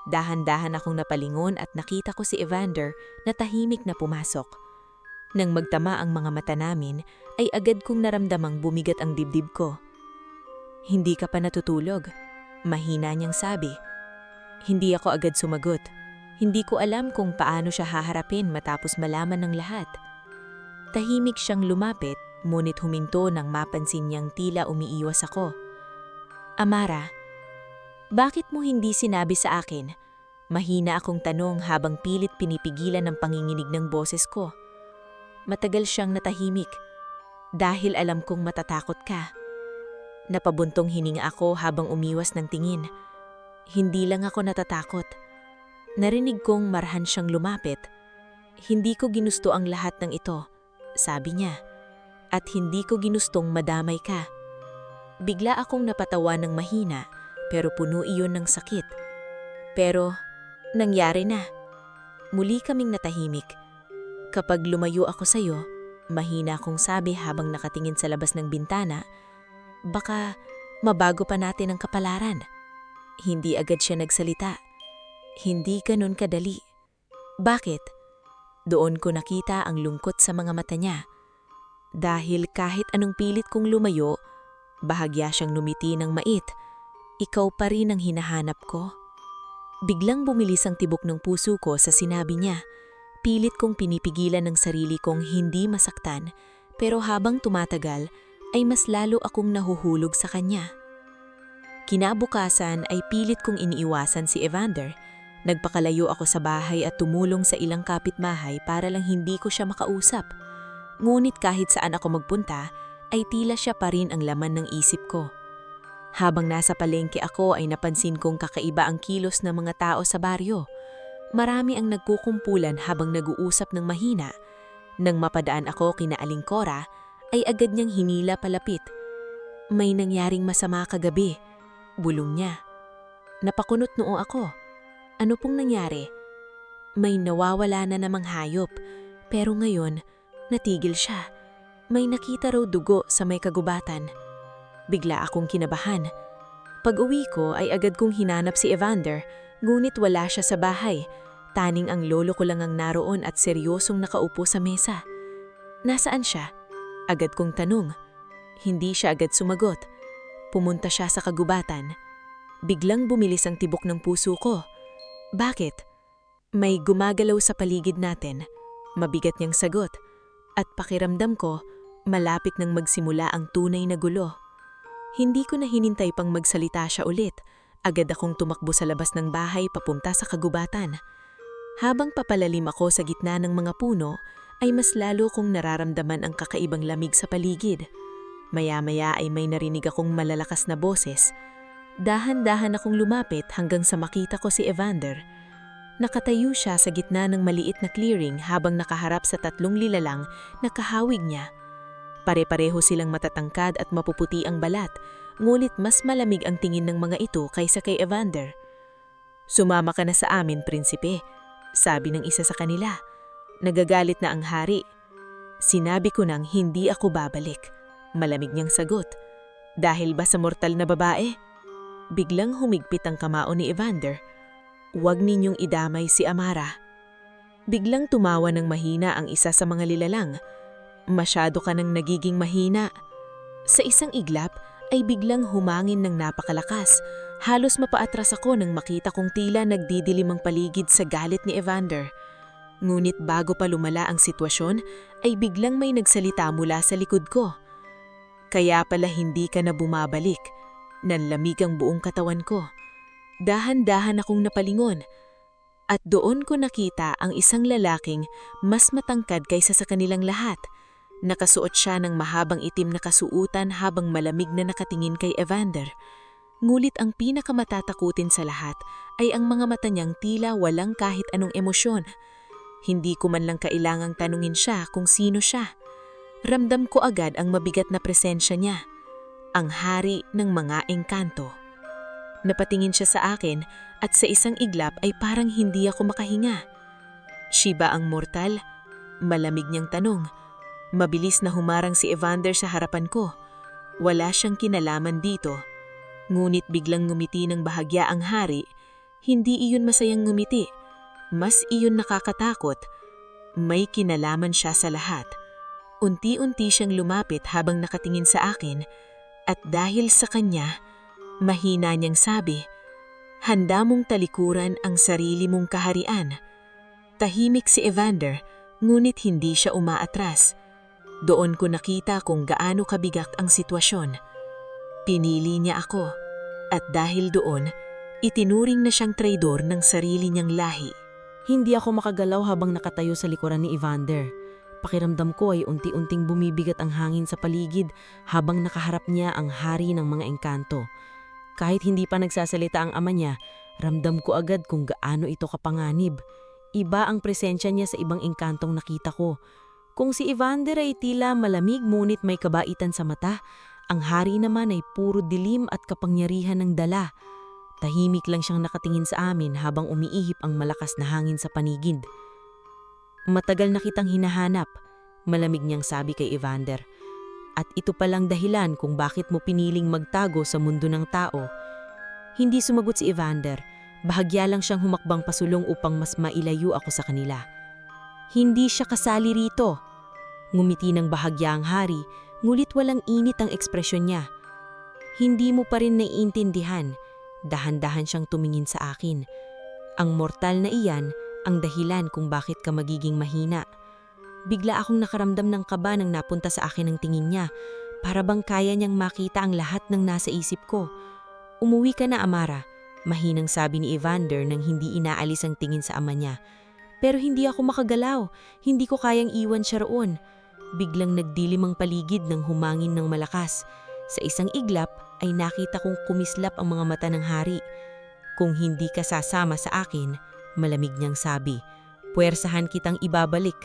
Dahan-dahan akong napalingon at nakita ko si Evander na tahimik na pumasok. Nang magtama ang mga mata namin, ay agad kong naramdamang bumigat ang dibdib ko. "Hindi ka pa natutulog?" mahina niyang sabi. Hindi ako agad sumagot. Hindi ko alam kung paano siya haharapin matapos malaman ng lahat. Tahimik siyang lumapit, ngunit huminto nang mapansin niyang tila umiiwas ako. "Amara, bakit mo hindi sinabi sa akin?" Mahina akong tanong habang pilit pinipigilan ang panginginig ng boses ko. Matagal siyang natahimik. "Dahil alam kong matatakot ka." Napabuntong hininga ako habang umiwas ng tingin. "Hindi lang ako natatakot." Narinig kong marhan siyang lumapit. Hindi ko ginusto ang lahat ng ito, sabi niya. At hindi ko ginustong madamay ka. Bigla akong napatawa ng mahina, pero puno iyon ng sakit. Pero, nangyari na. Muli kaming natahimik. Kapag lumayo ako sa'yo, mahina akong sabi habang nakatingin sa labas ng bintana, baka mabago pa natin ang kapalaran. Hindi agad siya nagsalita. Hindi ganun kadali. Bakit? Doon ko nakita ang lungkot sa mga mata niya. Dahil kahit anong pilit kong lumayo, bahagya siyang numiti ng mait. Ikaw pa rin ang hinahanap ko. Biglang bumilis ang tibok ng puso ko sa sinabi niya. Pilit kong pinipigilan ng sarili kong hindi masaktan, pero habang tumatagal ay mas lalo akong nahuhulog sa kanya. Kinabukasan ay pilit kong iniiwasan si Evander. Nagpakalayo ako sa bahay at tumulong sa ilang kapitbahay para lang hindi ko siya makausap. Ngunit kahit saan ako magpunta, ay tila siya pa rin ang laman ng isip ko. Habang nasa palengke ako ay napansin kong kakaiba ang kilos ng mga tao sa baryo. Marami ang nagkukumpulan habang nag-uusap ng mahina. Nang mapadaan ako kina Aling Cora, ay agad niyang hinila palapit. May nangyaring masama kagabi, bulong niya. Napakunot noo ako. Ano pong nangyari? May nawawala na namang hayop, pero ngayon, natigil siya. May nakita raw dugo sa may kagubatan. Bigla akong kinabahan. Pag-uwi ko ay agad kong hinanap si Evander, ngunit wala siya sa bahay. Taning ang lolo ko lang ang naroon at seryosong nakaupo sa mesa. Nasaan siya? Agad kong tanong. Hindi siya agad sumagot. Pumunta siya sa kagubatan. Biglang bumilis ang tibok ng puso ko. Bakit? May gumagalaw sa paligid natin. Mabigat niyang sagot. At pakiramdam ko, malapit nang magsimula ang tunay na gulo. Hindi ko na hinintay pang magsalita siya ulit. Agad akong tumakbo sa labas ng bahay papunta sa kagubatan. Habang papalalim ako sa gitna ng mga puno, ay mas lalo kong nararamdaman ang kakaibang lamig sa paligid. Maya-maya ay may narinig akong malalakas na boses. Dahan-dahan akong lumapit hanggang sa makita ko si Evander. Nakatayo siya sa gitna ng maliit na clearing habang nakaharap sa 3 lilalang na kahawig niya. Pare-pareho silang matatangkad at mapuputi ang balat, ngunit mas malamig ang tingin ng mga ito kaysa kay Evander. Sumama ka na sa amin, prinsipe, sabi ng isa sa kanila. Nagagalit na ang hari. Sinabi ko nang hindi ako babalik. Malamig niyang sagot. Dahil ba sa mortal na babae? Biglang humigpit ang kamao ni Evander. Huwag ninyong idamay si Amara. Biglang tumawa ng mahina ang isa sa mga lilalang. Masyado ka nang nagiging mahina. Sa isang iglap ay biglang humangin ng napakalakas. Halos mapaatras ako nang makita kong tila nagdidilim ang paligid sa galit ni Evander. Ngunit bago pa lumala ang sitwasyon ay biglang may nagsalita mula sa likod ko. Kaya pala hindi ka na bumabalik. Nanlamig ang buong katawan ko. Dahan-dahan akong napalingon. At doon ko nakita ang isang lalaking mas matangkad kaysa sa kanilang lahat. Nakasuot siya ng mahabang itim na kasuutan habang malamig na nakatingin kay Evander. Ngulit ang pinakamatatakutin sa lahat ay ang mga mata niyang tila walang kahit anong emosyon. Hindi ko man lang kailangang tanungin siya kung sino siya. Ramdam ko agad ang mabigat na presensya niya. Ang hari ng mga engkanto. Napatingin siya sa akin at sa isang iglap ay parang hindi ako makahinga. Siya ba ang mortal? Malamig niyang tanong. Mabilis na humarang si Evander sa harapan ko. Wala siyang kinalaman dito. Ngunit biglang ngumiti ng bahagya ang hari. Hindi iyon masayang ngumiti. Mas iyon nakakatakot. May kinalaman siya sa lahat. Unti-unti siyang lumapit habang nakatingin sa akin. At dahil sa kanya, mahina niyang sabi, handa mong talikuran ang sarili mong kaharian. Tahimik si Evander, ngunit hindi siya umaatras. Doon ko nakita kung gaano kabigat ang sitwasyon. Pinili niya ako, at dahil doon, itinuring na siyang traidor ng sarili niyang lahi. Hindi ako makagalaw habang nakatayo sa likuran ni Evander. Pakiramdam ko ay unti-unting bumibigat ang hangin sa paligid habang nakaharap niya ang hari ng mga engkanto. Kahit hindi pa nagsasalita ang ama niya, ramdam ko agad kung gaano ito kapanganib. Iba ang presensya niya sa ibang engkantong nakita ko. Kung si Evander ay tila malamig ngunit may kabaitan sa mata, ang hari naman ay puro dilim at kapangyarihan ng dala. Tahimik lang siyang nakatingin sa amin habang umiihip ang malakas na hangin sa paligid. Matagal na kitang hinahanap, malamig niyang sabi kay Evander. At ito palang dahilan kung bakit mo piniling magtago sa mundo ng tao. Hindi sumagot si Evander, bahagya lang siyang humakbang pasulong upang mas mailayo ako sa kanila. Hindi siya kasali rito. Ngumiti ng bahagya ang hari, ngulit walang init ang ekspresyon niya. Hindi mo pa rin naiintindihan. Dahan-dahan siyang tumingin sa akin. Ang mortal na iyan ang dahilan kung bakit ka magiging mahina. Bigla akong nakaramdam ng kaba nang napunta sa akin ang tingin niya, para bang kaya niyang makita ang lahat ng nasa isip ko. Umuwi ka na, Amara, mahinang sabi ni Evander nang hindi inaalis ang tingin sa ama niya. Pero hindi ako makagalaw, hindi ko kayang iwan siya roon. Biglang nagdilim ang paligid ng humangin ng malakas. Sa isang iglap ay nakita kong kumislap ang mga mata ng hari. Kung hindi ka sasama sa akin, malamig niyang sabi, puwersahan kitang ibabalik.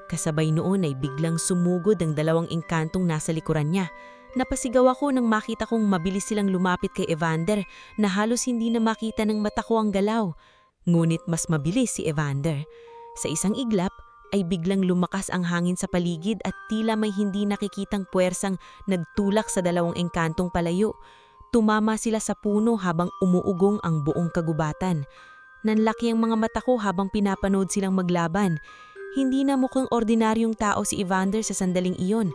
Kasabay noon ay biglang sumugod ang dalawang engkantong nasa likuran niya. Napasigaw ako nang makita kong mabilis silang lumapit kay Evander na halos hindi na makita ng mata ko ang galaw. Ngunit mas mabilis si Evander. Sa isang iglap ay biglang lumakas ang hangin sa paligid at tila may hindi nakikitang puwersang nagtulak sa dalawang engkantong palayo. Tumama sila sa puno habang umuugong ang buong kagubatan. Nanlaki ang mga mata ko habang pinapanood silang maglaban. Hindi na mukhang ordinaryong tao si Evander sa sandaling iyon.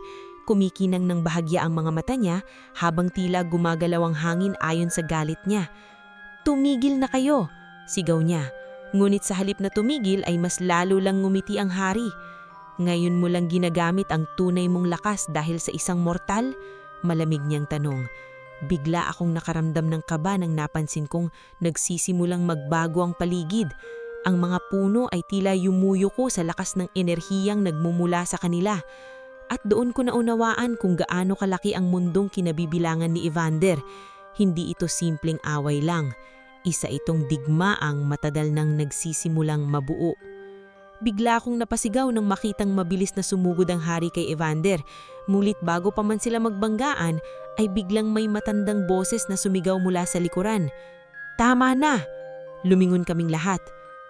Kumikinang ng bahagya ang mga mata niya habang tila gumagalaw ang hangin ayon sa galit niya. Tumigil na kayo, sigaw niya. Ngunit sa halip na tumigil ay mas lalo lang ngumiti ang hari. Ngayon mo lang ginagamit ang tunay mong lakas dahil sa isang mortal? Malamig niyang tanong. Bigla akong nakaramdam ng kaba nang napansin kong nagsisimulang magbago ang paligid. Ang mga puno ay tila yumuyuko sa lakas ng enerhiyang nagmumula sa kanila. At doon ko naunawaan kung gaano kalaki ang mundong kinabibilangan ni Evander. Hindi ito simpleng away lang. Isa itong digmaang matadal nang nagsisimulang mabuo. Bigla akong napasigaw nang makitang mabilis na sumugod ang hari kay Evander. Mulit bago pa man sila magbanggaan, ay biglang may matandang boses na sumigaw mula sa likuran. Tama na! Lumingon kaming lahat.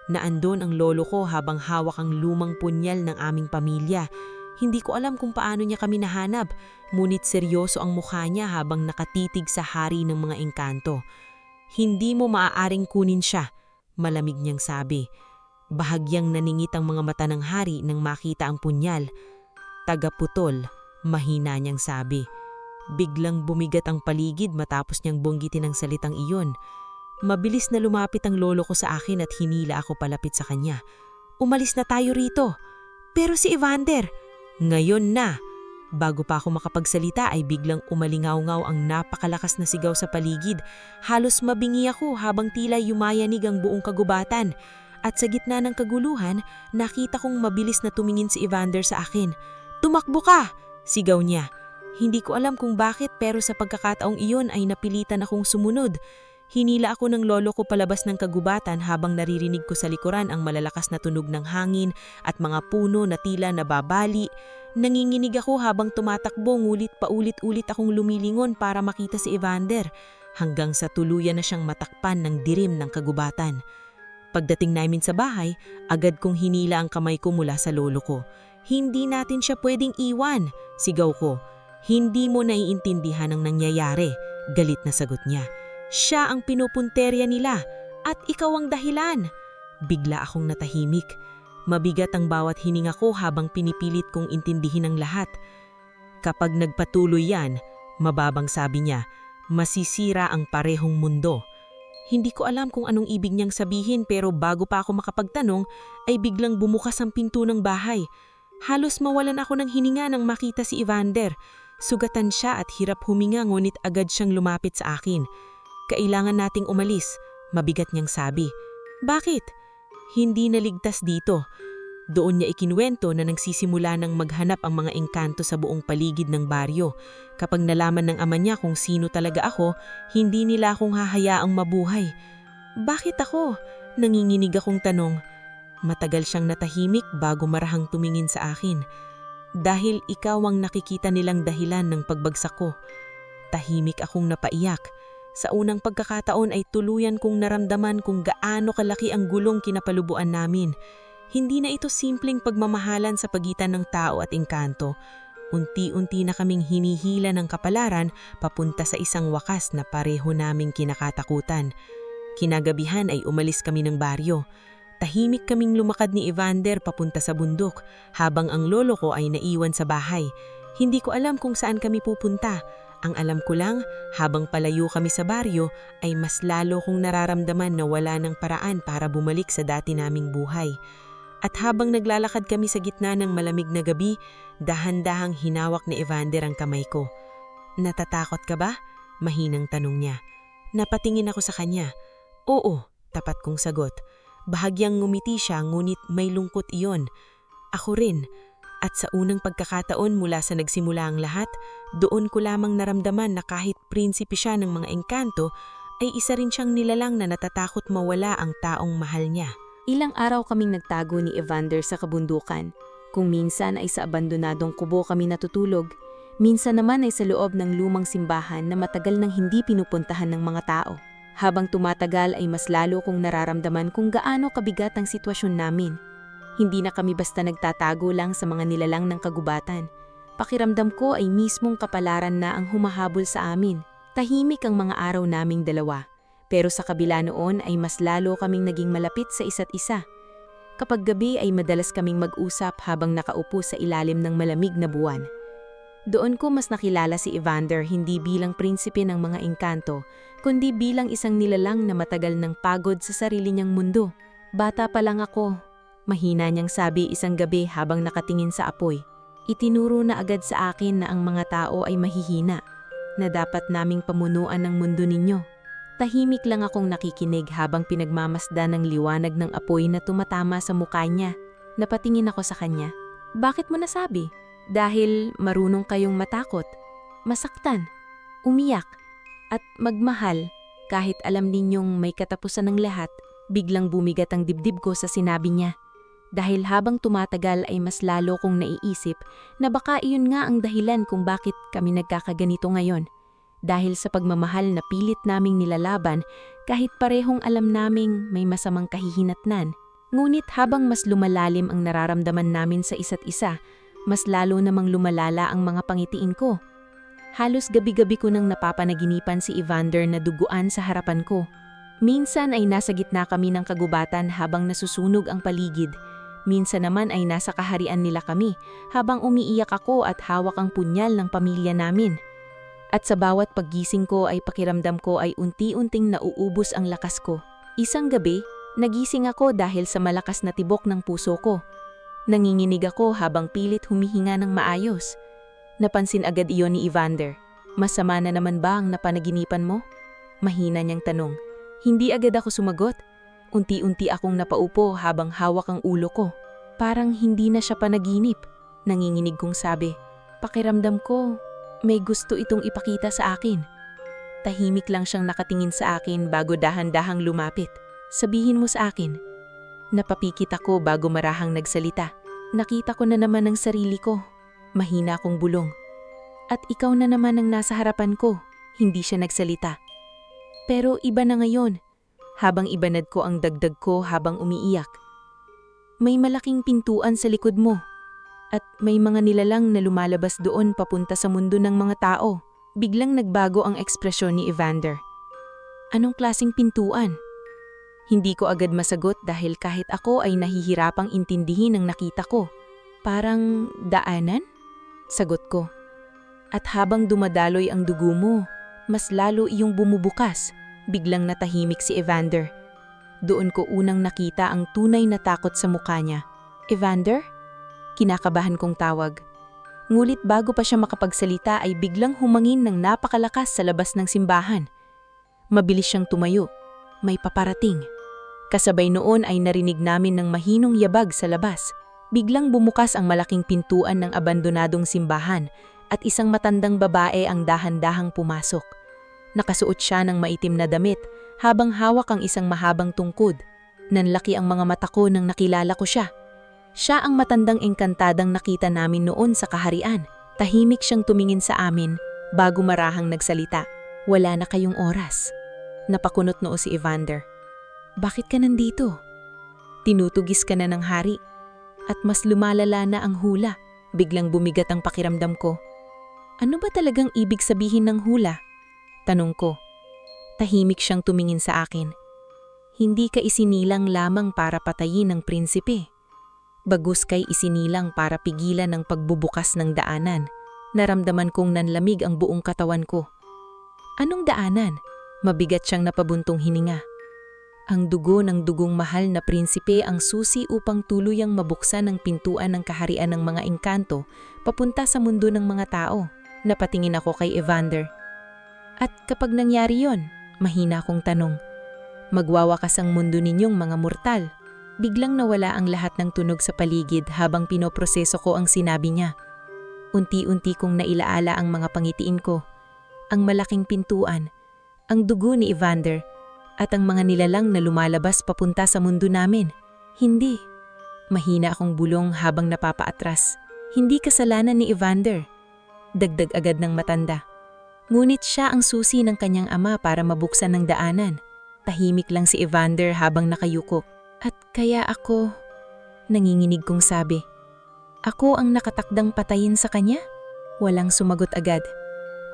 Naandon ang lolo ko habang hawak ang lumang punyal ng aming pamilya. Hindi ko alam kung paano niya kami nahanap, ngunit seryoso ang mukha niya habang nakatitig sa hari ng mga engkanto. Hindi mo maaaring kunin siya, malamig niyang sabi. Bahagyang naningit ang mga mata ng hari nang makita ang punyal. Tagaputol, mahina niyang sabi. Biglang bumigat ang paligid matapos niyang bunggitin ang salitang iyon. Mabilis na lumapit ang lolo ko sa akin at hinila ako palapit sa kanya. Umalis na tayo rito. Pero si Evander, ngayon na. Bago pa ako makapagsalita ay biglang umalingaw-ngaw ang napakalakas na sigaw sa paligid. Halos mabingi ako habang tila yumayanig ang buong kagubatan. At sa gitna ng kaguluhan, nakita kong mabilis na tumingin si Evander sa akin. Tumakbo ka! Sigaw niya. Hindi ko alam kung bakit pero sa pagkakataong iyon ay napilitan akong sumunod. Hinila ako ng lolo ko palabas ng kagubatan habang naririnig ko sa likuran ang malalakas na tunog ng hangin at mga puno na tila nababali. Nanginginig ako habang tumatakbo ngulit paulit-ulit akong lumilingon para makita si Evander hanggang sa tuluyan na siyang matakpan ng dirim ng kagubatan. Pagdating namin sa bahay, agad kong hinila ang kamay ko mula sa lolo ko. Hindi natin siya pwedeng iwan, sigaw ko. Hindi mo naiintindihan ang nangyayari, galit na sagot niya. Siya ang pinupunterya nila at ikaw ang dahilan. Bigla akong natahimik. Mabigat ang bawat hininga ko habang pinipilit kong intindihin ang lahat. Kapag nagpatuloy yan, mababang sabi niya, masisira ang parehong mundo. Hindi ko alam kung anong ibig niyang sabihin pero bago pa ako makapagtanong ay biglang bumukas ang pinto ng bahay. Halos mawalan ako ng hininga nang makita si Evander. Sugatan siya at hirap huminga ngunit agad siyang lumapit sa akin. Kailangan nating umalis, mabigat niyang sabi. Bakit? Hindi naligtas dito. Doon niya ikinuwento na nagsisimula ng maghanap ang mga engkanto sa buong paligid ng baryo. Kapag nalaman ng ama niya kung sino talaga ako, hindi nila akong hahayaang mabuhay. Bakit ako? Nanginginig akong tanong. Matagal siyang natahimik bago marahang tumingin sa akin. Dahil ikaw ang nakikita nilang dahilan ng pagbagsak ko. Tahimik akong napaiyak. Sa unang pagkakataon ay tuluyan kong naramdaman kung gaano kalaki ang gulong kinapalubuan namin. Hindi na ito simpleng pagmamahalan sa pagitan ng tao at engkanto. Unti-unti na kaming hinihila ng kapalaran papunta sa isang wakas na pareho naming kinakatakutan. Kinagabihan ay umalis kami ng baryo. Tahimik kaming lumakad ni Evander papunta sa bundok habang ang lolo ko ay naiwan sa bahay. Hindi ko alam kung saan kami pupunta. Ang alam ko lang, habang palayo kami sa baryo ay mas lalo kong nararamdaman na wala ng paraan para bumalik sa dati naming buhay. At habang naglalakad kami sa gitna ng malamig na gabi, dahan-dahang hinawak ni Evander ang kamay ko. "Natatakot ka ba?" Mahinang tanong niya. Napatingin ako sa kanya. "Oo," tapat kong sagot. Bahagyang ngumiti siya ngunit may lungkot iyon. Ako rin. At sa unang pagkakataon mula sa nagsimula ang lahat, doon ko lamang naramdaman na kahit prinsipe siya ng mga engkanto, ay isa rin siyang nilalang na natatakot mawala ang taong mahal niya. Ilang araw kaming nagtago ni Evander sa kabundukan. Kung minsan ay sa abandonadong kubo kami natutulog, minsan naman ay sa loob ng lumang simbahan na matagal nang hindi pinupuntahan ng mga tao. Habang tumatagal ay mas lalo kong nararamdaman kung gaano kabigat ang sitwasyon namin. Hindi na kami basta nagtatago lang sa mga nilalang ng kagubatan. Pakiramdam ko ay mismong kapalaran na ang humahabol sa amin. Tahimik ang mga araw naming dalawa. Pero sa kabila noon ay mas lalo kaming naging malapit sa isa't isa. Kapag gabi ay madalas kaming mag-usap habang nakaupo sa ilalim ng malamig na buwan. Doon ko mas nakilala si Evander hindi bilang prinsipe ng mga engkanto, kundi bilang isang nilalang na matagal ng pagod sa sarili niyang mundo. "Bata pa lang ako," mahina niyang sabi isang gabi habang nakatingin sa apoy. "Itinuro na agad sa akin na ang mga tao ay mahihina, na dapat naming pamunuan ng mundo ninyo." Tahimik lang akong nakikinig habang pinagmamasdan ng liwanag ng apoy na tumatama sa mukha niya. Napatingin ako sa kanya. "Bakit mo nasabi?" "Dahil marunong kayong matakot, masaktan, umiyak, at magmahal kahit alam ninyong may katapusan ng lahat." Biglang bumigat ang dibdib ko sa sinabi niya. Dahil habang tumatagal ay mas lalo kong naiisip na baka iyon nga ang dahilan kung bakit kami nagkakaganito ngayon. Dahil sa pagmamahal na pilit naming nilalaban kahit parehong alam naming may masamang kahihinatnan. Ngunit habang mas lumalalim ang nararamdaman namin sa isa't isa, mas lalo namang lumalala ang mga pangitiin ko. Halos gabi-gabi ko nang napapanaginipan si Evander na duguan sa harapan ko. Minsan ay nasa gitna kami ng kagubatan habang nasusunog ang paligid. Minsan naman ay nasa kaharian nila kami habang umiiyak ako at hawak ang punyal ng pamilya namin. At sa bawat paggising ko ay pakiramdam ko ay unti-unting nauubos ang lakas ko. Isang gabi, nagising ako dahil sa malakas na tibok ng puso ko. Nanginginig ako habang pilit humihinga ng maayos. Napansin agad iyon ni Evander. "Masama na naman ba ang napanaginipan mo?" Mahina niyang tanong. Hindi agad ako sumagot. Unti-unti akong napaupo habang hawak ang ulo ko. Parang hindi na siya panaginip. Nanginginig kong sabi, "Pakiramdam ko, may gusto itong ipakita sa akin." Tahimik lang siyang nakatingin sa akin bago dahan-dahang lumapit. "Sabihin mo sa akin." Napapikit ako bago marahang nagsalita. "Nakita ko na naman ang sarili ko." Mahina akong bulong. "At ikaw na naman ang nasa harapan ko." Hindi siya nagsalita. "Pero iba na ngayon." Habang ibanad ko ang dagdag ko habang umiiyak. "May malaking pintuan sa likod mo. At may mga nilalang na lumalabas doon papunta sa mundo ng mga tao." Biglang nagbago ang ekspresyon ni Evander. "Anong klaseng pintuan?" Hindi ko agad masagot dahil kahit ako ay nahihirapang intindihin ang nakita ko. "Parang daanan?" Sagot ko. "At habang dumadaloy ang dugo mo, mas lalo iyong bumubukas." Biglang natahimik si Evander. Doon ko unang nakita ang tunay na takot sa mukha niya. "Evander?" Kinakabahan kong tawag. Ngulit bago pa siya makapagsalita ay biglang humangin ng napakalakas sa labas ng simbahan. Mabilis siyang tumayo. May paparating. Kasabay noon ay narinig namin ng mahinong yabag sa labas. Biglang bumukas ang malaking pintuan ng abandonadong simbahan at isang matandang babae ang dahan-dahang pumasok. Nakasuot siya ng maitim na damit habang hawak ang isang mahabang tungkod. Nanlaki ang mga mata ko nang nakilala ko siya. Siya ang matandang engkantadang nakita namin noon sa kaharian. Tahimik siyang tumingin sa amin bago marahang nagsalita. Wala na kayong oras. Napakunot noo si Evander. Bakit ka nandito? Tinutugis ka na ng hari. At mas lumalala na ang hula. Biglang bumigat ang pakiramdam ko. Ano ba talagang ibig sabihin ng hula? Tanong ko. Tahimik siyang tumingin sa akin. Hindi ka isinilang lamang para patayin ng prinsipe. Bagus kay isinilang para pigilan ang pagbubukas ng daanan. Naramdaman kong nanlamig ang buong katawan ko. Anong daanan? Mabigat siyang napabuntong hininga. Ang dugo ng dugong mahal na prinsipe ang susi upang tuluyang mabuksan ang pintuan ng kaharian ng mga engkanto papunta sa mundo ng mga tao. Napatingin ako kay Evander. At kapag nangyari yon, mahina akong tanong, magwawakas ang mundo ninyong mga mortal. Biglang nawala ang lahat ng tunog sa paligid habang pinoproseso ko ang sinabi niya. Unti-unti kong nailaala ang mga pangitiin ko, ang malaking pintuan, ang dugo ni Evander, at ang mga nilalang na lumalabas papunta sa mundo namin. Hindi. Mahina akong bulong habang napapaatras. Hindi kasalanan ni Evander. Dagdag agad ng matanda. Ngunit siya ang susi ng kanyang ama para mabuksan ng daanan. Tahimik lang si Evander habang nakayuko. At kaya ako, nanginginig kong sabi. Ako ang nakatakdang patayin sa kanya? Walang sumagot agad.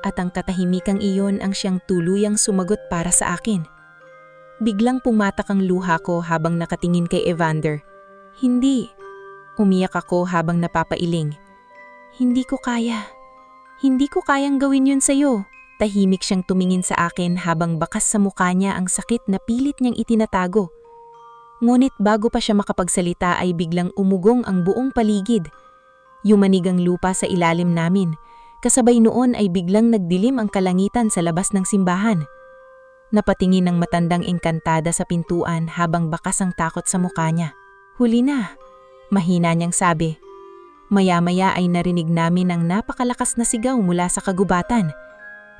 At ang katahimikang iyon ang siyang tuluyang sumagot para sa akin. Biglang pumatak ang luha ko habang nakatingin kay Evander. Hindi. Umiyak ako habang napapailing. Hindi ko kaya. Hindi ko kayang gawin yun sa'yo. Tahimik siyang tumingin sa akin habang bakas sa mukha niya ang sakit na pilit niyang itinatago. Ngunit bago pa siya makapagsalita ay biglang umugong ang buong paligid. Yumanig ang lupa sa ilalim namin. Kasabay noon ay biglang nagdilim ang kalangitan sa labas ng simbahan. Napatingin ng matandang engkantada sa pintuan habang bakas ang takot sa mukha niya. Huli na, mahina niyang sabi. Maya-maya ay narinig namin ang napakalakas na sigaw mula sa kagubatan.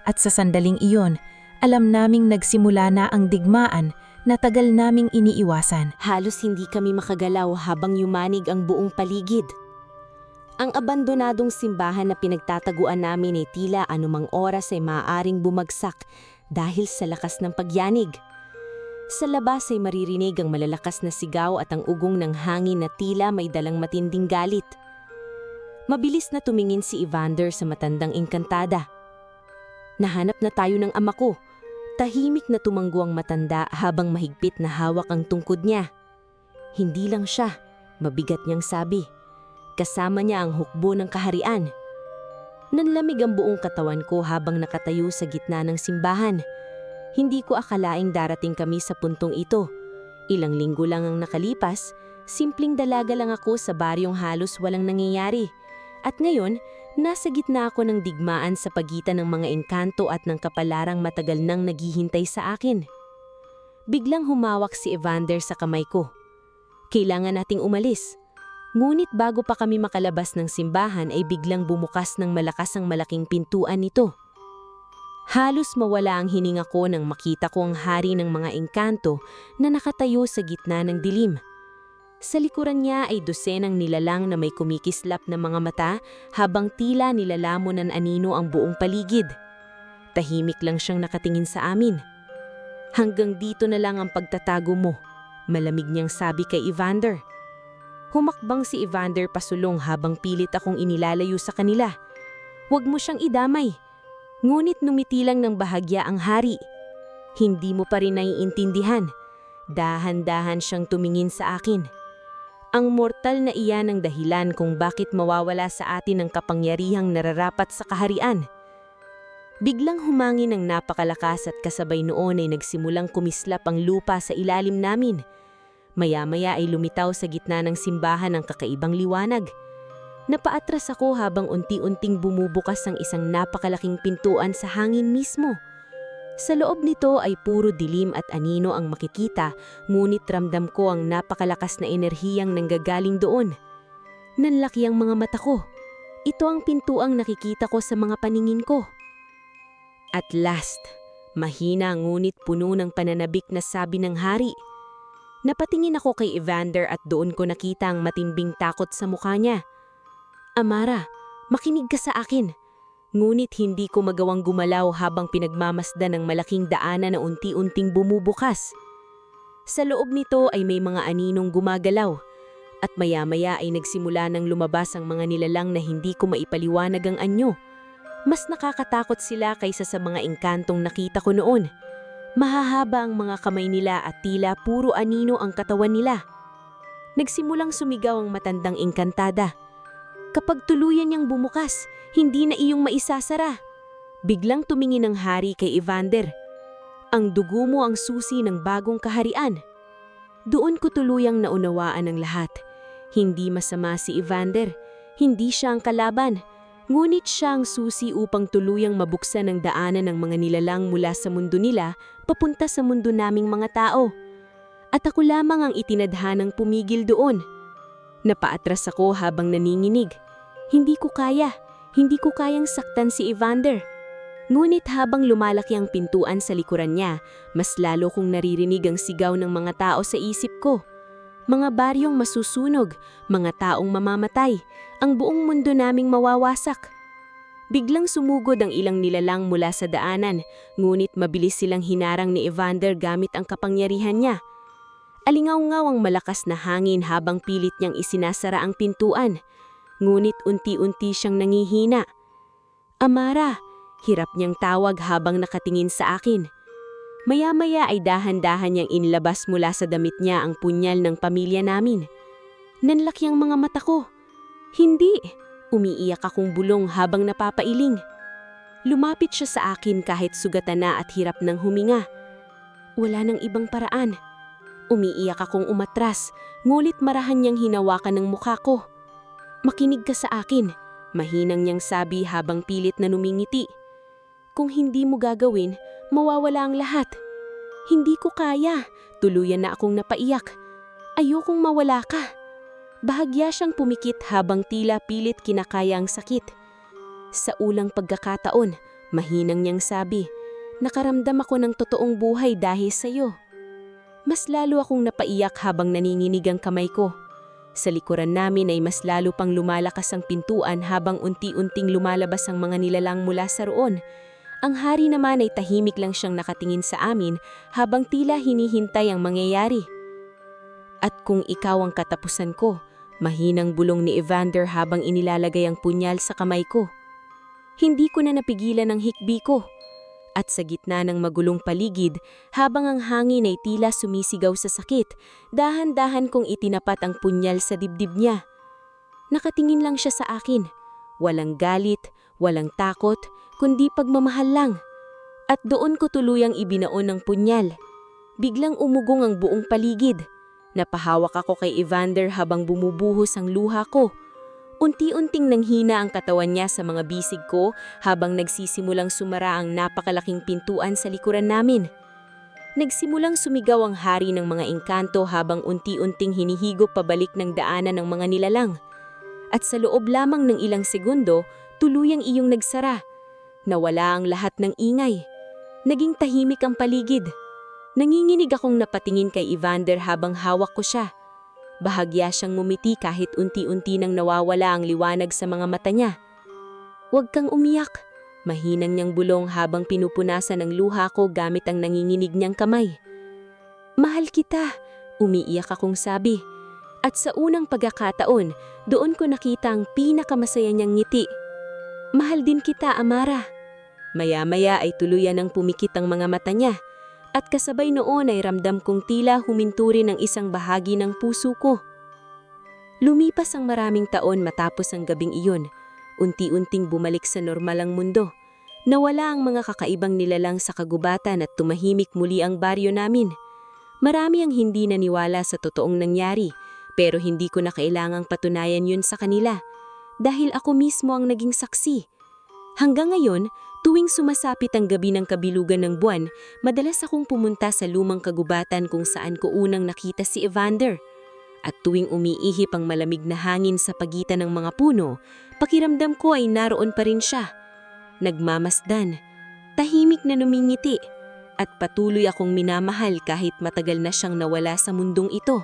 At sa sandaling iyon, alam naming nagsimula na ang digmaan na tagal naming iniiwasan. Halos hindi kami makagalaw habang yumanig ang buong paligid. Ang abandonadong simbahan na pinagtataguan namin ay tila anumang oras ay maaaring bumagsak dahil sa lakas ng pagyanig. Sa labas ay maririnig ang malalakas na sigaw at ang ugong ng hangin na tila may dalang matinding galit. Mabilis na tumingin si Evander sa matandang engkantada. Nahanap na tayo ng ama ko. Tahimik na tumanggo ang matanda habang mahigpit na hawak ang tungkod niya. Hindi lang siya, mabigat niyang sabi. Kasama niya ang hukbo ng kaharian. Nanlamig ang buong katawan ko habang nakatayo sa gitna ng simbahan. Hindi ko akalaing darating kami sa puntong ito. Ilang linggo lang ang nakalipas, simpleng dalaga lang ako sa baryong halos walang nangyayari. At ngayon, nasa gitna ako ng digmaan sa pagitan ng mga engkanto at ng kapalarang matagal nang naghihintay sa akin. Biglang humawak si Evander sa kamay ko. Kailangan nating umalis. Ngunit bago pa kami makalabas ng simbahan ay biglang bumukas ng malakas ang malaking pintuan nito. Halos mawala ang hininga ko nang makita ko ang hari ng mga engkanto na nakatayo sa gitna ng dilim. Sa likuran niya ay dosenang nilalang na may kumikislap na mga mata habang tila nilalamon ng anino ang buong paligid. Tahimik lang siyang nakatingin sa amin. Hanggang dito na lang ang pagtatago mo, malamig niyang sabi kay Evander. Humakbang si Evander pasulong habang pilit akong inilalayo sa kanila. Huwag mo siyang idamay. Ngunit numiti lang ng bahagya ang hari. Hindi mo pa rin naiintindihan. Dahan-dahan siyang tumingin sa akin. Ang mortal na iyan ang dahilan kung bakit mawawala sa atin ang kapangyarihang nararapat sa kaharian. Biglang humangin ng napakalakas at kasabay noon ay nagsimulang kumislap ang lupa sa ilalim namin. Maya-maya ay lumitaw sa gitna ng simbahan ang kakaibang liwanag. Napaatras ako habang unti-unting bumubukas ang isang napakalaking pintuan sa hangin mismo. Sa loob nito ay puro dilim at anino ang makikita, ngunit ramdam ko ang napakalakas na enerhiyang nanggagaling doon. Nanlaki ang mga mata ko. Ito ang pintuang nakikita ko sa mga paningin ko. At last, mahina ngunit puno ng pananabik na sabi ng hari. Napatingin ako kay Evander at doon ko nakita ang matimbing takot sa mukha niya. Amara, makinig ka sa akin. Ngunit hindi ko magawang gumalaw habang pinagmamasdan ng malaking daanan na unti-unting bumubukas. Sa loob nito ay may mga aninong gumagalaw at maya-maya ay nagsimula ng lumabas ang mga nilalang na hindi ko maipaliwanag ang anyo. Mas nakakatakot sila kaysa sa mga engkantong nakita ko noon. Mahahaba ang mga kamay nila at tila puro anino ang katawan nila. Nagsimulang sumigaw ang matandang engkantada. Kapag tuluyan niyang bumukas, hindi na iyong maisasara. Biglang tumingin ang hari kay Evander. Ang dugo mo ang susi ng bagong kaharian. Doon ko tuluyang naunawaan ang lahat. Hindi masama si Evander. Hindi siya ang kalaban. Ngunit siya ang susi upang tuluyang mabuksan ang daanan ng mga nilalang mula sa mundo nila papunta sa mundo naming mga tao. At ako lamang ang itinadhanang pumigil doon. Napaatras ako habang naninginig. Hindi ko kayang saktan si Evander. Ngunit habang lumalaki ang pintuan sa likuran niya, mas lalo kong naririnig ang sigaw ng mga tao sa isip ko. Mga baryong masusunog, mga taong mamamatay, ang buong mundo naming mawawasak. Biglang sumugod ang ilang nilalang mula sa daanan, ngunit mabilis silang hinarang ni Evander gamit ang kapangyarihan niya. Alingaw-ngaw ang malakas na hangin habang pilit niyang isinasara ang pintuan, ngunit unti-unti siyang nangihina. Amara, hirap niyang tawag habang nakatingin sa akin. Maya-maya ay dahan-dahan niyang inlabas mula sa damit niya ang punyal ng pamilya namin. Nanlaki ang mga mata ko. Hindi! Umiiyak akong bulong habang napapailing. Lumapit siya sa akin kahit sugatan na at hirap ng huminga. Wala nang ibang paraan. Umiiyak akong umatras, ngulit marahan niyang hinawakan ng mukha ko. Makinig ka sa akin, mahinang niyang sabi habang pilit na numingiti. Kung hindi mo gagawin, mawawala ang lahat. Hindi ko kaya, tuluyan na akong napaiyak. Ayokong mawala ka. Bahagya siyang pumikit habang tila pilit kinakaya ang sakit. Sa ulang pagkakataon, mahinang niyang sabi, nakaramdam ako ng totoong buhay dahil sa'yo. Mas lalo akong napaiyak habang naninginig ang kamay ko. Sa likuran namin ay mas lalo pang lumalakas ang pintuan habang unti-unting lumalabas ang mga nilalang mula sa roon. Ang hari naman ay tahimik lang siyang nakatingin sa amin habang tila hinihintay ang mangyayari. At kung ikaw ang katapusan ko, mahinang bulong ni Evander habang inilalagay ang punyal sa kamay ko. Hindi ko na napigilan ang hikbi ko. At sa gitna ng magulong paligid, habang ang hangin ay tila sumisigaw sa sakit, dahan-dahan kong itinapat ang punyal sa dibdib niya. Nakatingin lang siya sa akin. Walang galit, walang takot, kundi pagmamahal lang. At doon ko tuluyang ibinaon ang punyal. Biglang umugong ang buong paligid. Napahawak ako kay Evander habang bumubuhos ang luha ko. Unti-unting nanghina ang katawan niya sa mga bisig ko habang nagsisimulang sumara ang napakalaking pintuan sa likuran namin. Nagsimulang sumigaw ang hari ng mga engkanto habang unti-unting hinihigop pabalik ng daanan ng mga nilalang. At sa loob lamang ng ilang segundo, tuluyang iyong nagsara. Nawala ang lahat ng ingay. Naging tahimik ang paligid. Nanginginig akong napatingin kay Evander habang hawak ko siya. Bahagya siyang ngumiti kahit unti-unti nang nawawala ang liwanag sa mga mata niya. Huwag kang umiyak, mahinang niyang bulong habang pinupunasan ang luha ko gamit ang nanginginig niyang kamay. Mahal kita, umiiyak akong sabi. At sa unang pagkakataon, doon ko nakita ang pinakamasaya niyang ngiti. Mahal din kita, Amara. Maya-maya ay tuluyan ng pumikit ang mga mata niya. At kasabay noon ay ramdam kong tila huminto rin ang isang bahagi ng puso ko. Lumipas ang maraming taon matapos ang gabing iyon. Unti-unting bumalik sa normal ang mundo. Nawala ang mga kakaibang nilalang sa kagubatan at tumahimik muli ang baryo namin. Marami ang hindi naniwala sa totoong nangyari, pero hindi ko na kailangang patunayan yun sa kanila. Dahil ako mismo ang naging saksi. Hanggang ngayon, tuwing sumasapit ang gabi ng kabilugan ng buwan, madalas akong pumunta sa lumang kagubatan kung saan ko unang nakita si Evander. At tuwing umiihip ang malamig na hangin sa pagitan ng mga puno, pakiramdam ko ay naroon pa rin siya. Nagmamasdan, tahimik na numingiti, At patuloy akong minamahal kahit matagal na siyang nawala sa mundong ito.